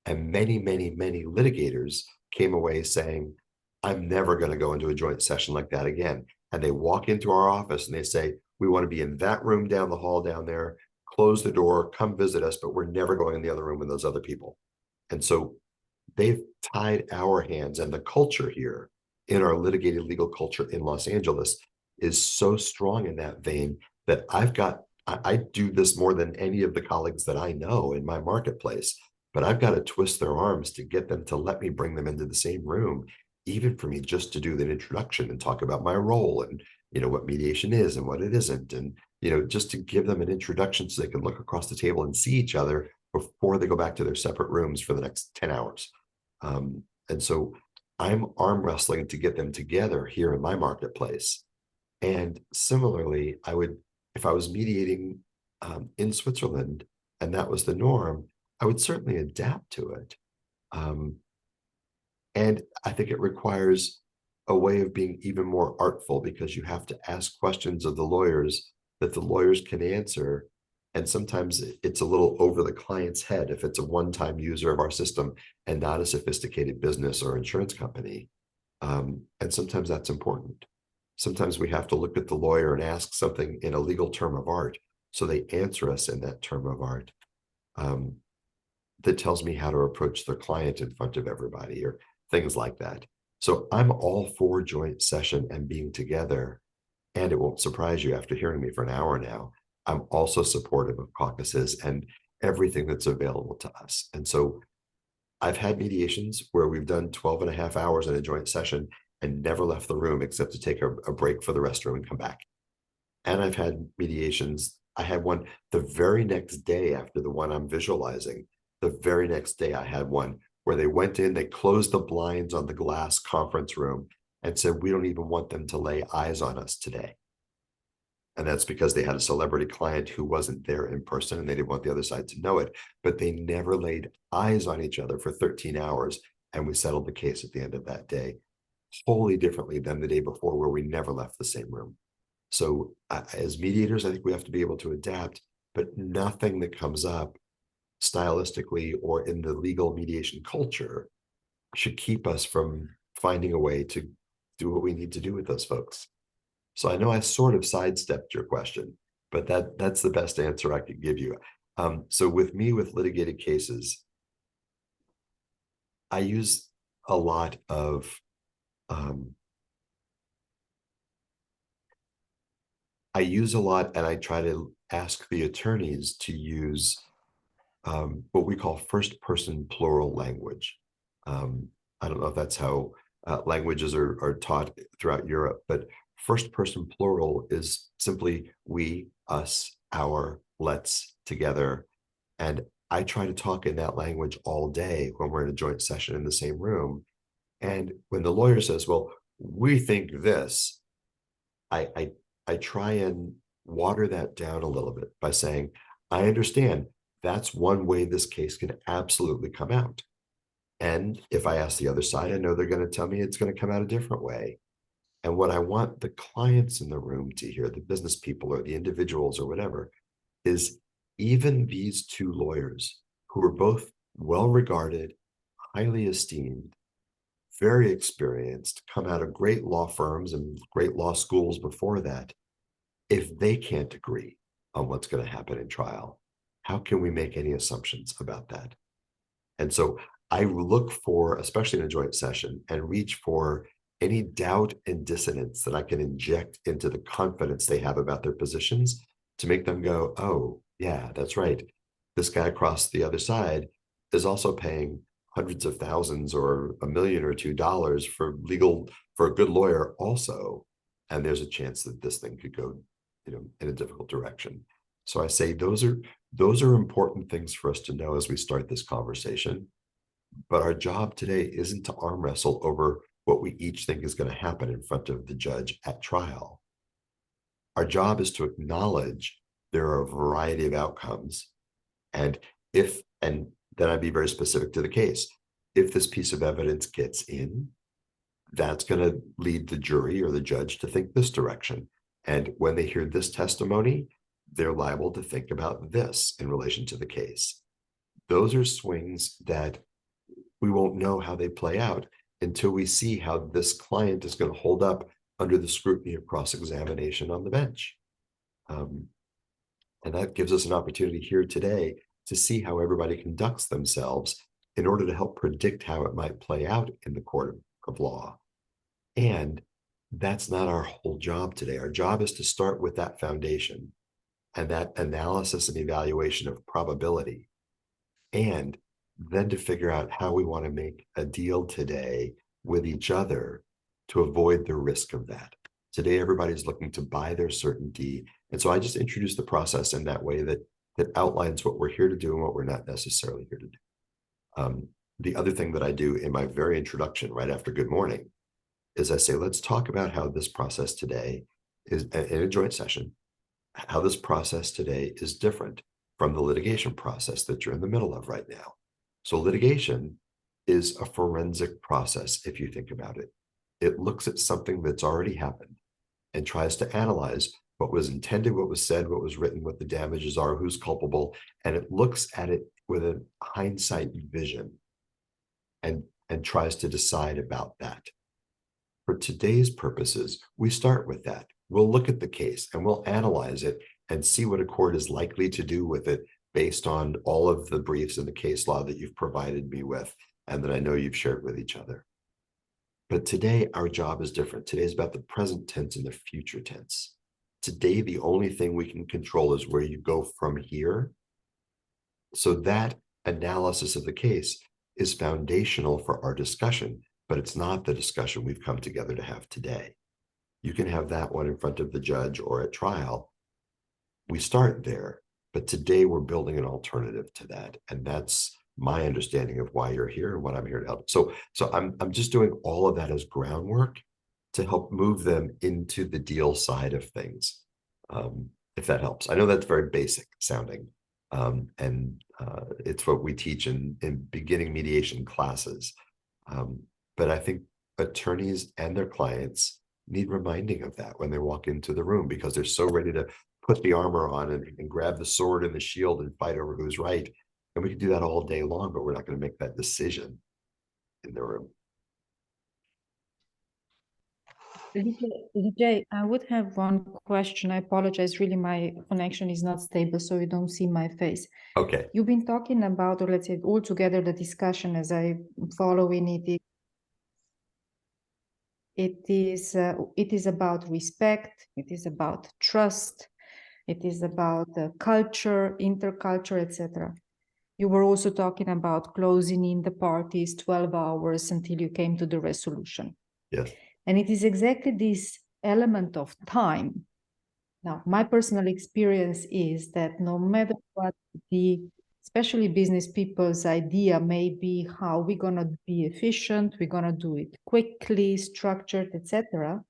And many, many, many litigators came away saying, I'm never going to go into a joint session like that again. And they walk into our office and they say, we want to be in that room down the hall down there, close the door, come visit us, but we're never going in the other room with those other people. And so they've tied our hands, and the culture here in our litigated legal culture in Los Angeles is so strong in that vein that I do this more than any of the colleagues that I know in my marketplace, but I've got to twist their arms to get them to let me bring them into the same room, even for me just to do the introduction and talk about my role and, what mediation is and what it isn't. And, just to give them an introduction so they can look across the table and see each other before they go back to their separate rooms for the next 10 hours. And so I'm arm wrestling to get them together here in my marketplace. And similarly, if I was mediating in Switzerland and that was the norm, I would certainly adapt to it. And I think it requires a way of being even more artful, because you have to ask questions of the lawyers that the lawyers can answer. And sometimes it's a little over the client's head if it's a one-time user of our system and not a sophisticated business or insurance company. And sometimes that's important. Sometimes we have to look at the lawyer and ask something in a legal term of art, so they answer us in that term of art that tells me how to approach their client in front of everybody, or things like that. So I'm all for joint session and being together, and it won't surprise you after hearing me for an hour now, I'm also supportive of caucuses and everything that's available to us. And so I've had mediations where we've done 12 and a half hours in a joint session and never left the room except to take a break for the restroom and come back. And I've had mediations. I had one the very next day after the one I'm visualizing. The very next day I had one where they went in, they closed the blinds on the glass conference room and said, we don't even want them to lay eyes on us today. And that's because they had a celebrity client who wasn't there in person and they didn't want the other side to know it, but they never laid eyes on each other for 13 hours. And we settled the case at the end of that day, wholly differently than the day before, where we never left the same room. So as mediators, I think we have to be able to adapt, but nothing that comes up stylistically or in the legal mediation culture should keep us from finding a way to do what we need to do with those folks. So I know I sort of sidestepped your question, but that's the best answer I could give you. So with me, with litigated cases, I use a lot of and I try to ask the attorneys to use what we call first person plural language. I don't know if that's how languages are taught throughout Europe, but first person plural is simply we, us, our, let's, together. And I try to talk in that language all day when we're in a joint session in the same room. And when the lawyer says, well, we think this, I try and water that down a little bit by saying, I understand that's one way this case can absolutely come out. And if I ask the other side, I know they're going to tell me it's going to come out a different way. And what I want the clients in the room to hear, the business people or the individuals or whatever, is even these two lawyers who are both well-regarded, highly esteemed, very experienced, come out of great law firms and great law schools before that, if they can't agree on what's going to happen in trial, how can we make any assumptions about that? And so I look for, especially in a joint session, and reach for any doubt and dissonance that I can inject into the confidence they have about their positions to make them go, oh, yeah, that's right. This guy across the other side is also paying hundreds of thousands or $1 million or $2 for a good lawyer also. And there's a chance that this thing could go, in a difficult direction. So I say those are important things for us to know as we start this conversation. But our job today isn't to arm wrestle over what we each think is going to happen in front of the judge at trial. Our job is to acknowledge there are a variety of outcomes. And then I'd be very specific to the case. If this piece of evidence gets in, that's going to lead the jury or the judge to think this direction. And when they hear this testimony, they're liable to think about this in relation to the case. Those are swings that we won't know how they play out until we see how this client is going to hold up under the scrutiny of cross-examination on the bench. And that gives us an opportunity here today to see how everybody conducts themselves in order to help predict how it might play out in the court of law. And that's not our whole job today. Our job is to start with that foundation and that analysis and evaluation of probability, and then to figure out how we want to make a deal today with each other to avoid the risk of that. Today, everybody's looking to buy their certainty. And so I just introduced the process in that way that outlines what we're here to do and what we're not necessarily here to do. The other thing that I do in my very introduction, right after good morning, is I say, let's talk about how this process today is in a joint session, how this process today is different from the litigation process that you're in the middle of right now. So litigation is a forensic process, if you think about it. It looks at something that's already happened and tries to analyze what was intended, what was said, what was written, what the damages are, who's culpable, and it looks at it with a hindsight vision and tries to decide about that. For today's purposes, we start with that. We'll look at the case and we'll analyze it and see what a court is likely to do with it based on all of the briefs and the case law that you've provided me with and that I know you've shared with each other. But today, our job is different. Today is about the present tense and the future tense. Today, the only thing we can control is where you go from here. So that analysis of the case is foundational for our discussion, but it's not the discussion we've come together to have today. You can have that one in front of the judge or at trial. We start there, but today we're building an alternative to that. And that's my understanding of why you're here and what I'm here to help. So I'm just doing all of that as groundwork to help move them into the deal side of things, if that helps. I know that's very basic sounding, and it's what we teach in beginning mediation classes. But I think attorneys and their clients need reminding of that when they walk into the room, because they're so ready to put the armor on and grab the sword and the shield and fight over who's right. And we can do that all day long, but we're not going to make that decision in the room. Lee Jay, I would have one question. I apologize. Really, my connection is not stable, so you don't see my face. Okay. You've been talking about, or let's say altogether, the discussion as I following it. It is about respect. It is about trust. It is about culture, interculture, etc. You were also talking about closing in the parties 12 hours until you came to the resolution. Yes. And it is exactly this element of time. Now, my personal experience is that no matter what especially business people's idea may be how we're going to be efficient, we're going to do it quickly, structured, etc.,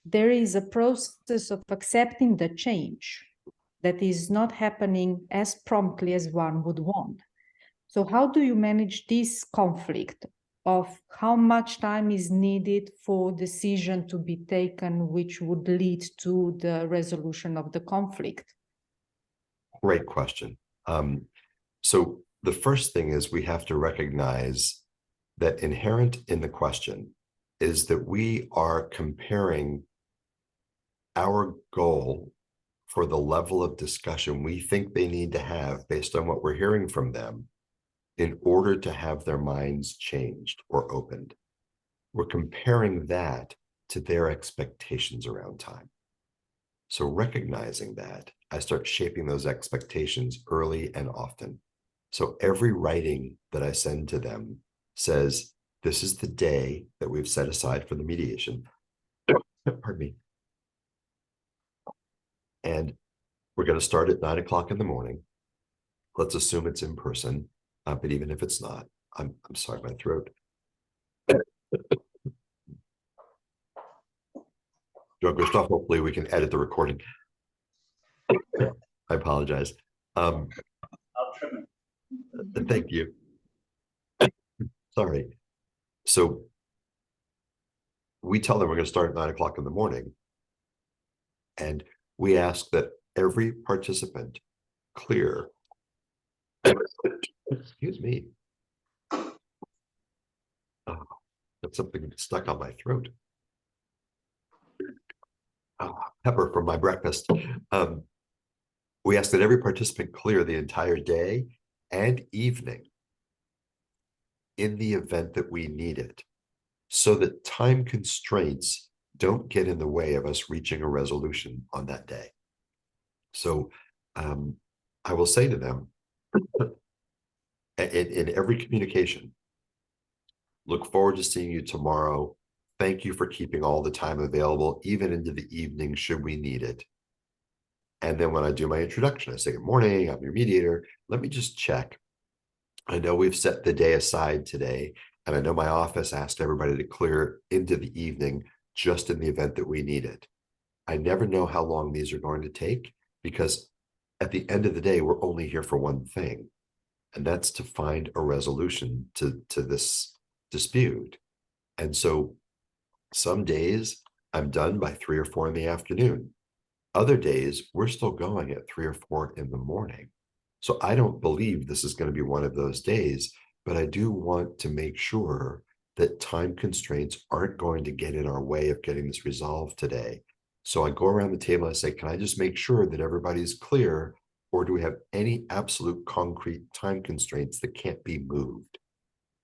there is a process of accepting the change that is not happening as promptly as one would want. So how do you manage this conflict of how much time is needed for decision to be taken, which would lead to the resolution of the conflict? Great question. So the first thing is we have to recognize that inherent in the question is that we are comparing our goal for the level of discussion we think they need to have based on what we're hearing from them in order to have their minds changed or opened. We're comparing that to their expectations around time. So recognizing that, I start shaping those expectations early and often. So every writing that I send to them says, this is the day that we've set aside for the mediation. Pardon me. And we're going to start at 9 o'clock in the morning. Let's assume it's in person, but even if it's not, I'm sorry, my throat. Jean-Christophe, hopefully we can edit the recording. I apologize. I'll trim it. Thank you. Sorry. So we tell them we're going to start at 9 o'clock in the morning. And we ask that every participant clear, excuse me. Oh, that's something stuck on my throat. Pepper from my breakfast. We ask that every participant clear the entire day and evening in the event that we need it, so that time constraints don't get in the way of us reaching a resolution on that day. So I will say to them in every communication, look forward to seeing you tomorrow. Thank you for keeping all the time available, even into the evening, should we need it. And then when I do my introduction, I say, good morning, I'm your mediator. Let me just check. I know we've set the day aside today, and I know my office asked everybody to clear into the evening just in the event that we need it. I never know how long these are going to take, because at the end of the day, we're only here for one thing, and that's to find a resolution to this dispute. And so some days I'm done by 3 or 4 in the afternoon. Other days, we're still going at 3 or 4 in the morning. So I don't believe this is going to be one of those days, but I do want to make sure that time constraints aren't going to get in our way of getting this resolved today. So I go around the table and I say, can I just make sure that everybody's clear, or do we have any absolute concrete time constraints that can't be moved?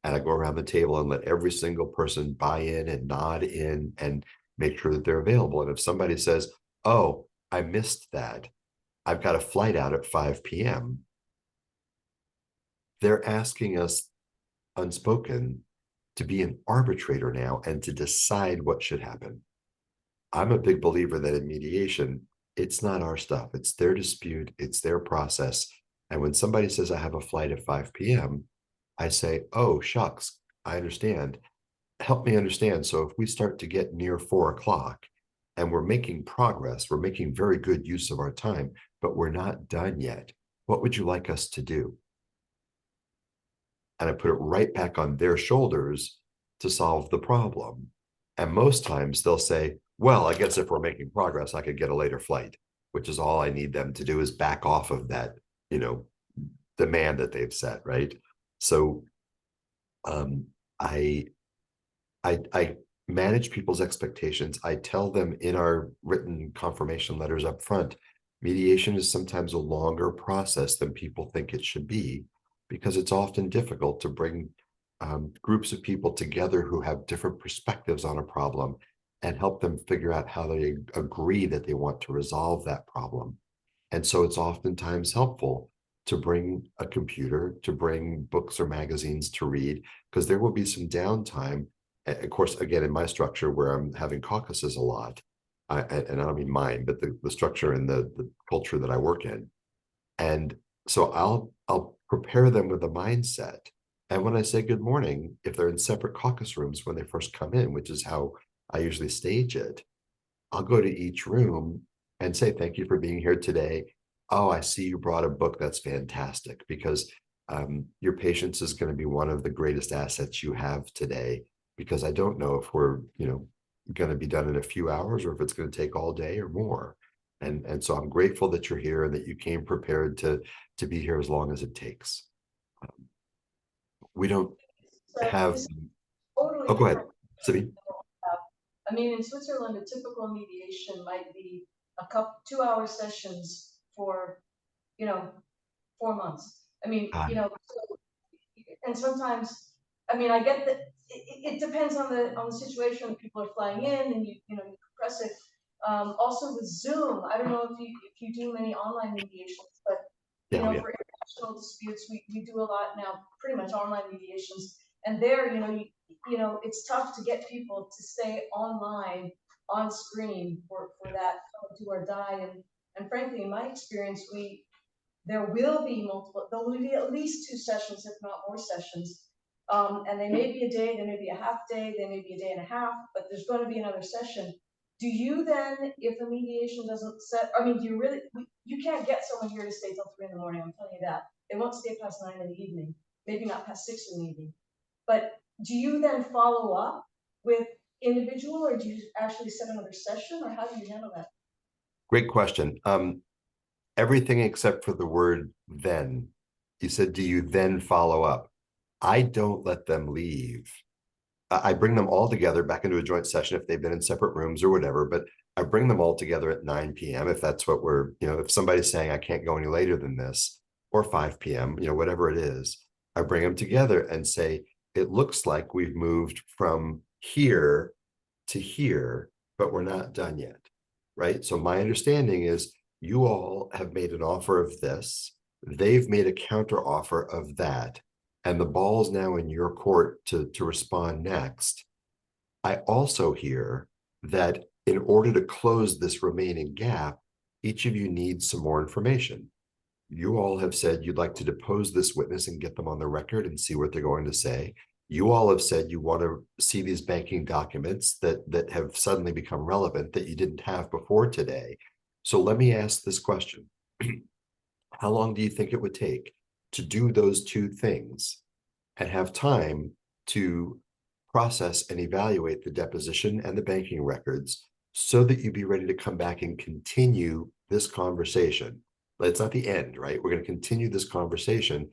And I go around the table and let every single person buy in and nod in and make sure that they're available. And if somebody says, oh, I missed that, I've got a flight out at 5 p.m. They're asking us unspoken to be an arbitrator now and to decide what should happen. I'm a big believer that in mediation, it's not our stuff. It's their dispute. It's their process. And when somebody says, I have a flight at 5 p.m., I say, oh, shucks, I understand. Help me understand. So if we start to get near 4 o'clock and we're making progress, we're making very good use of our time, but we're not done yet, what would you like us to do? And I put it right back on their shoulders to solve the problem. And most times they'll say, well, I guess if we're making progress, I could get a later flight, which is all I need them to do is back off of that, demand that they've set, right? So I manage people's expectations. I tell them in our written confirmation letters up front, mediation is sometimes a longer process than people think it should be, because it's often difficult to bring groups of people together who have different perspectives on a problem and help them figure out how they agree that they want to resolve that problem. And so it's oftentimes helpful to bring a computer, to bring books or magazines to read, because there will be some downtime. Of course, again, in my structure where I'm having caucuses a lot, and I don't mean mine, but the structure and the culture that I work in. And so I'll prepare them with a mindset. And when I say good morning, if they're in separate caucus rooms when they first come in, which is how I usually stage it, I'll go to each room and say, thank you for being here today. Oh, I see you brought a book. That's fantastic, because your patience is going to be one of the greatest assets you have today, because I don't know if we're, going to be done in a few hours or if it's going to take all day or more. And so I'm grateful that you're here and that you came prepared to be here as long as it takes. We don't have. Totally Oh, go ahead, different. Sabine. I mean, in Switzerland, a typical mediation might be couple 2-hour sessions for, 4 months. I mean, Ah, and sometimes, I mean, I get that it depends on the situation. People are flying in, and you compress it. Also with Zoom, I don't know if you do many online mediations, but yeah, yeah. for international disputes, we do a lot now, pretty much online mediations. And there, it's tough to get people to stay online on screen for that do or die. And frankly, in my experience, there will be at least 2 sessions, if not more sessions. And they may be a day, they may be a half day, they may be a day and a half, but there's going to be another session. Do you then, if a mediation doesn't set, I mean, do you really, you can't get someone here to stay till 3 in the morning, I'm telling you that. They won't stay past 9 in the evening, maybe not past 6 in the evening. But do you then follow up with individual, or do you actually set another session, or how do you handle that? Great question. Everything except for the word then. You said, do you then follow up? I don't let them leave. I bring them all together back into a joint session if they've been in separate rooms or whatever, but I bring them all together at 9 p.m. if that's what we're, if somebody's saying I can't go any later than this, or 5 p.m., whatever it is, I bring them together and say, it looks like we've moved from here to here, but we're not done yet, right? So my understanding is you all have made an offer of this, they've made a counter offer of that, and the ball's now in your court to respond next. I also hear that in order to close this remaining gap, each of you needs some more information. You all have said you'd like to depose this witness and get them on the record and see what they're going to say. You all have said you want to see these banking documents that have suddenly become relevant that you didn't have before today. So let me ask this question. How long do you think it would take to do those two things and have time to process and evaluate the deposition and the banking records so that you'd be ready to come back and continue this conversation? But it's not the end, right? We're going to continue this conversation.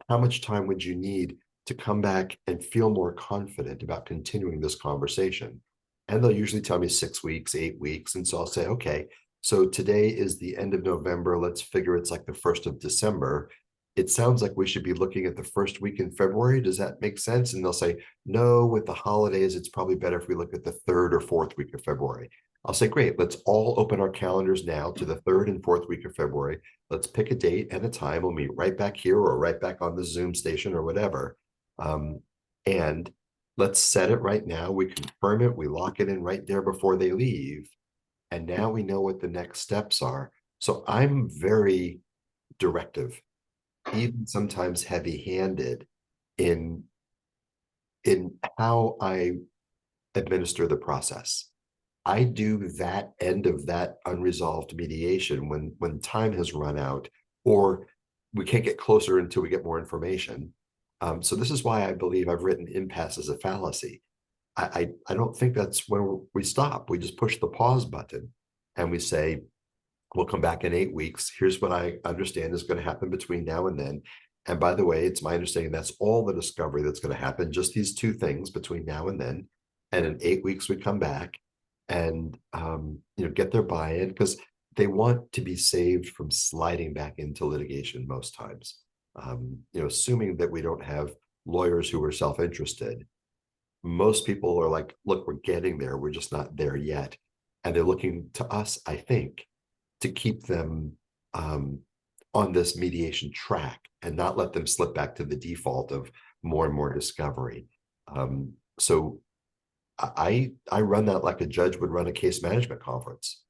How much time would you need to come back and feel more confident about continuing this conversation? And they'll usually tell me 6 weeks, 8 weeks. And so I'll say, okay, so today is the end of November. Let's figure it's like the 1st of December. It sounds like we should be looking at the first week in February. Does that make sense? And they'll say, no, with the holidays, it's probably better if we look at the 3rd or 4th week of February. I'll say, great, let's all open our calendars now to the 3rd and 4th week of February. Let's pick a date and a time. We'll meet right back here or right back on the Zoom station or whatever. And let's set it right now. We confirm it. We lock it in right there before they leave. And now we know what the next steps are. So I'm very directive, even sometimes heavy-handed in how I administer the process. I do that end of that unresolved mediation when time has run out or we can't get closer until we get more information. So this is why I believe I've written impasse as a fallacy. I don't think that's where we stop. We just push the pause button and we say, we'll come back in 8 weeks. Here's what I understand is going to happen between now and then. And by the way, it's my understanding that's all the discovery that's going to happen, just these two things between now and then. And in 8 weeks, we come back and get their buy-in because they want to be saved from sliding back into litigation most times. Assuming that we don't have lawyers who are self-interested. Most people are like, look, we're getting there. We're just not there yet. And they're looking to us, I think, to keep them on this mediation track and not let them slip back to the default of more and more discovery. So I run that like a judge would run a case management conference.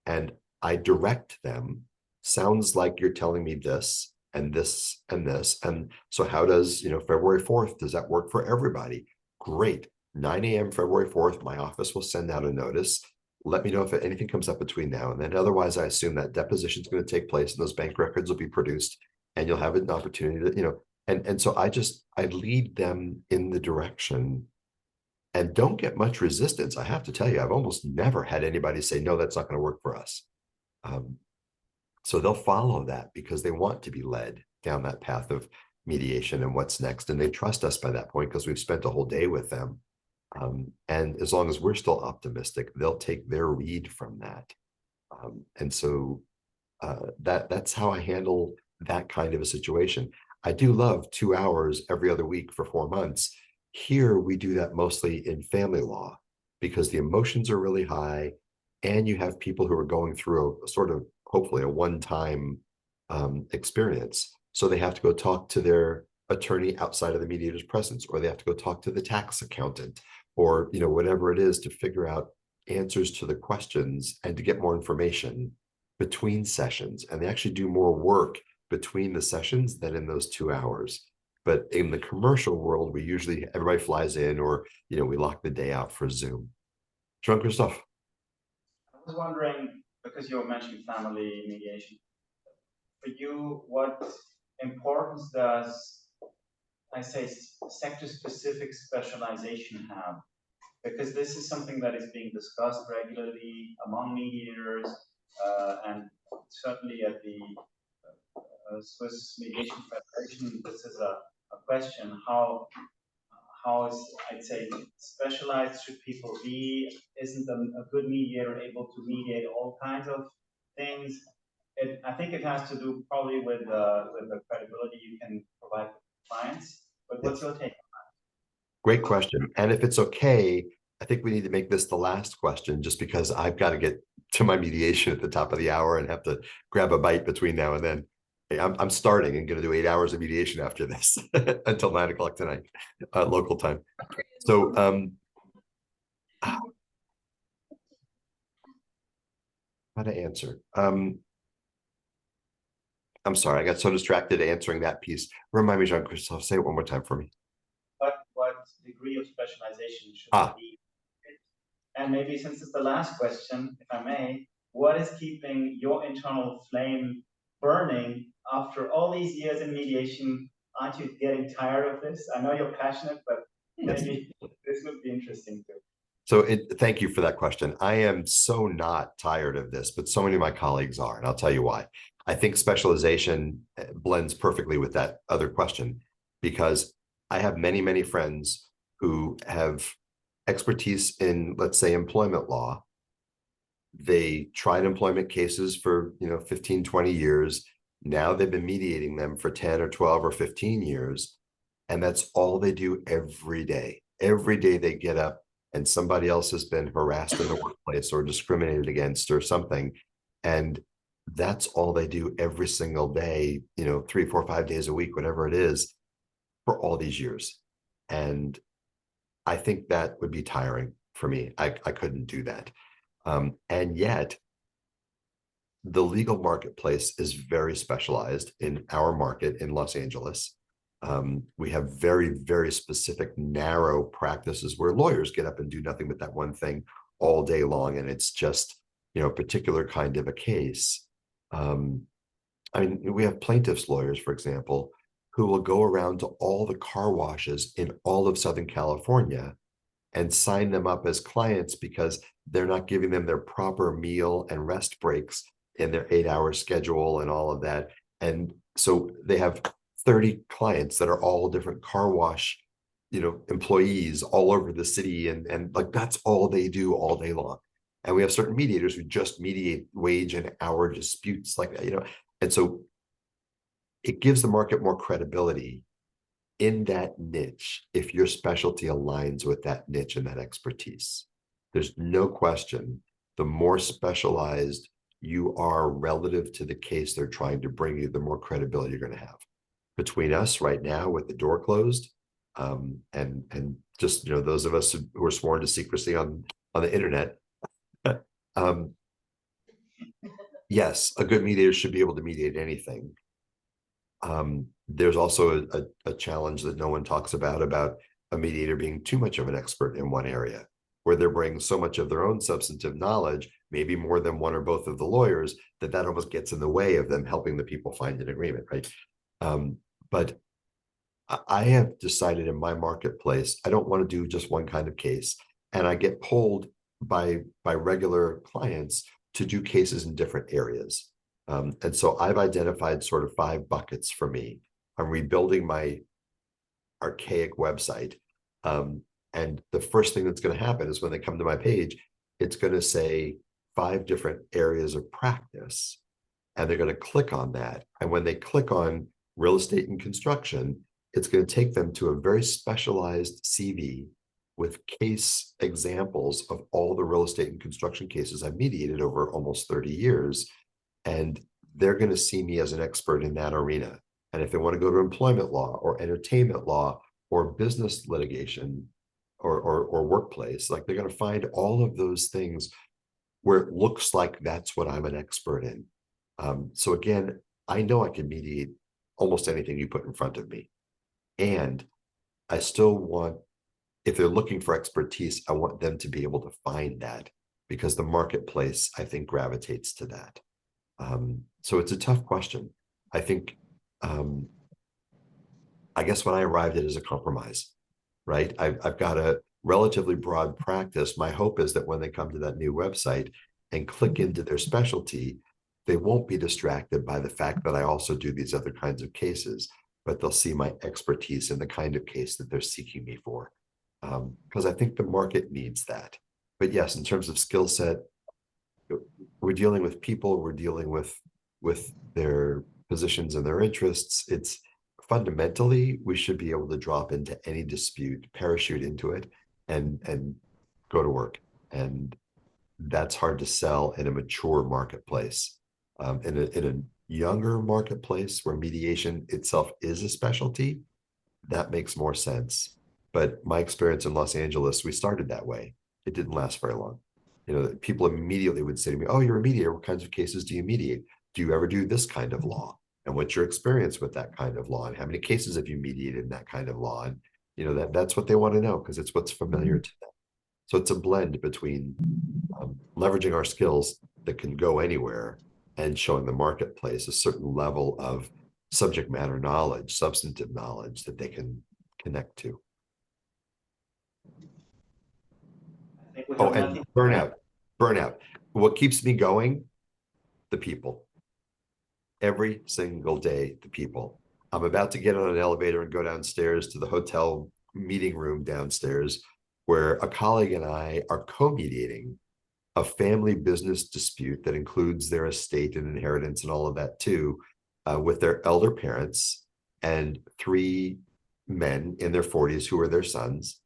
And I direct them, sounds like you're telling me this and this and this. And so how does, February 4th, does that work for everybody? Great. 9 a.m. February 4th, my office will send out a notice. Let me know if anything comes up between now and then. Otherwise, I assume that deposition is going to take place and those bank records will be produced and you'll have an opportunity to, and so I lead them in the direction and don't get much resistance. I have to tell you, I've almost never had anybody say, no, that's not going to work for us. So they'll follow that because they want to be led down that path of mediation and what's next. And they trust us by that point because we've spent a whole day with them. And as long as we're still optimistic, they'll take their read from that. And so that's how I handle that kind of a situation. I do love 2 hours every other week for 4 months. Here, we do that mostly in family law because the emotions are really high, and you have people who are going through a sort of, hopefully, a one-time experience. So they have to go talk to their attorney outside of the mediator's presence, or they have to go talk to the tax accountant, or whatever it is, to figure out answers to the questions and to get more information between sessions. And they actually do more work between the sessions than in those 2 hours. But in the commercial world, we usually, everybody flies in, or we lock the day out for Zoom. Jean-Christophe. I was wondering, because you were mentioning family mediation, for you, what importance does, I say, sector-specific specialization have? Because this is something that is being discussed regularly among mediators, and certainly at the Swiss Mediation Federation, this is a question: how is, I'd say, specialized should people be? Isn't a good mediator able to mediate all kinds of things? I think it has to do probably with the credibility you can provide to clients. But what's your take? Great question. And if it's okay, I think we need to make this the last question, just because I've got to get to my mediation at the top of the hour and have to grab a bite between now and then. I'm starting and going to do 8 hours of mediation after this until 9 o'clock tonight, local time. So how to answer? I'm sorry, I got so distracted answering that piece. Remind me, Jean-Christophe, say it one more time for me. What degree of specialization should be? And maybe, since it's the last question, if I may, what is keeping your internal flame burning after all these years in mediation? Aren't you getting tired of this? I know you're passionate, but maybe this would be interesting too. So thank you for that question. I am so not tired of this, but so many of my colleagues are, and I'll tell you why. I think specialization blends perfectly with that other question, because I have many, many friends who have expertise in, let's say, employment law. They tried employment cases for 15, 20 years. Now they've been mediating them for 10 or 12 or 15 years. And that's all they do every day. Every day they get up and somebody else has been harassed in the workplace or discriminated against or something. And that's all they do every single day, 3, 4, 5 days a week, whatever it is, for all these years. And I think that would be tiring for me. I couldn't do that. And yet, the legal marketplace is very specialized in our market in Los Angeles. We have very, very specific, narrow practices where lawyers get up and do nothing but that one thing all day long. And it's just, a particular kind of a case. I mean, we have plaintiffs' lawyers, for example, who will go around to all the car washes in all of Southern California and sign them up as clients because they're not giving them their proper meal and rest breaks in their 8-hour schedule and all of that. And so they have 30 clients that are all different car wash, employees all over the city. And like, that's all they do all day long. And we have certain mediators who just mediate wage and hour disputes like that, And so it gives the market more credibility in that niche if your specialty aligns with that niche and that expertise. There's no question, the more specialized you are relative to the case they're trying to bring you, the more credibility you're going to have. Between us right now with the door closed, and just those of us who are sworn to secrecy on the internet, yes, a good mediator should be able to mediate anything. There's also a challenge that no one talks about a mediator being too much of an expert in one area, where they're bringing so much of their own substantive knowledge, maybe more than one or both of the lawyers, that almost gets in the way of them helping the people find an agreement, right? But I have decided in my marketplace, I don't want to do just one kind of case. And I get pulled by regular clients to do cases in different areas. And so I've identified sort of 5 buckets for me. I'm rebuilding my archaic website. And the first thing that's going to happen is when they come to my page, it's going to say 5 different areas of practice, and they're going to click on that. And when they click on real estate and construction, it's going to take them to a very specialized CV with case examples of all the real estate and construction cases I've mediated over almost 30 years. And they're going to see me as an expert in that arena. And if they want to go to employment law or entertainment law or business litigation or workplace, like they're going to find all of those things where it looks like that's what I'm an expert in. So again, I know I can mediate almost anything you put in front of me. And I still want, if they're looking for expertise, I want them to be able to find that, because the marketplace, I think, gravitates to that. So it's a tough question. I think, I guess when I arrived at it as a compromise, right? I've got a relatively broad practice. My hope is that when they come to that new website and click into their specialty, they won't be distracted by the fact that I also do these other kinds of cases, but they'll see my expertise in the kind of case that they're seeking me for. Because I think the market needs that. But yes, in terms of skill set, we're dealing with people, we're dealing with their positions and their interests. It's fundamentally, we should be able to drop into any dispute, parachute into it, and go to work. And that's hard to sell in a mature marketplace. In a younger marketplace where mediation itself is a specialty, that makes more sense. But my experience in Los Angeles, we started that way. It didn't last very long. You know, people immediately would say to me, "Oh, you're a mediator. What kinds of cases do you mediate? Do you ever do this kind of law? And what's your experience with that kind of law? And how many cases have you mediated in that kind of law?" And you know, that's what they want to know, because it's what's familiar to them. So it's a blend between leveraging our skills that can go anywhere and showing the marketplace a certain level of subject matter knowledge, substantive knowledge that they can connect to. Oh, and burnout. What keeps me going? The people. Every single day, the people. I'm about to get on an elevator and go downstairs to the hotel meeting room downstairs, where a colleague and I are co-mediating a family business dispute that includes their estate and inheritance and all of that too, with their elder parents and 3 men in their 40s who are their sons.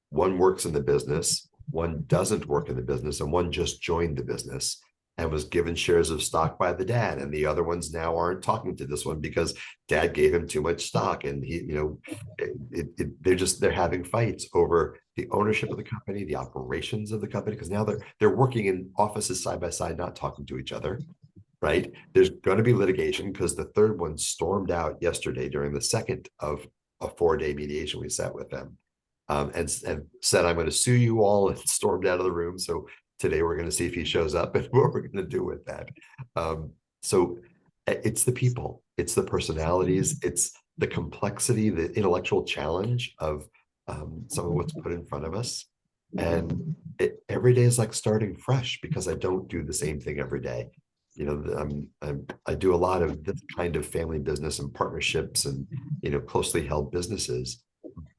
One works in the business, one doesn't work in the business, and one just joined the business and was given shares of stock by the dad, and the other ones now aren't talking to this one because dad gave him too much stock, and he, you know, they're having fights over the ownership of the company, the operations of the company, because now they're working in offices side by side, not talking to each other, right? There's going to be litigation because the third one stormed out yesterday during the second of a 4-day mediation we sat with them, and said, "I'm going to sue you all," and stormed out of the room. So today we're going to see if he shows up and what we're going to do with that. So it's the people, it's the personalities, it's the complexity, the intellectual challenge of some of what's put in front of us. And every day is like starting fresh, because I don't do the same thing every day. You know, I do a lot of this kind of family business and partnerships and, you know, closely held businesses,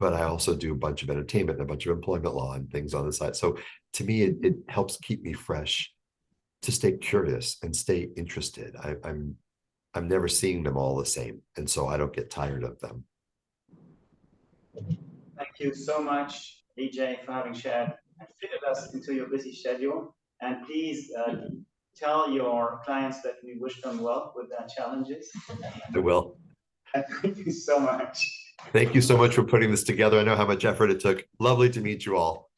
but I also do a bunch of entertainment and a bunch of employment law and things on the side. So to me, it helps keep me fresh, to stay curious and stay interested. I'm never seeing them all the same, and so I don't get tired of them. Thank you so much, Lee Jay, for having shared and fitted us into your busy schedule. And please tell your clients that we wish them well with their challenges. I will. Thank you so much. Thank you so much for putting this together. I know how much effort it took. Lovely to meet you all.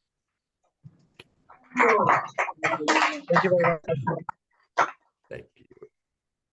Thank you very much. Thank you.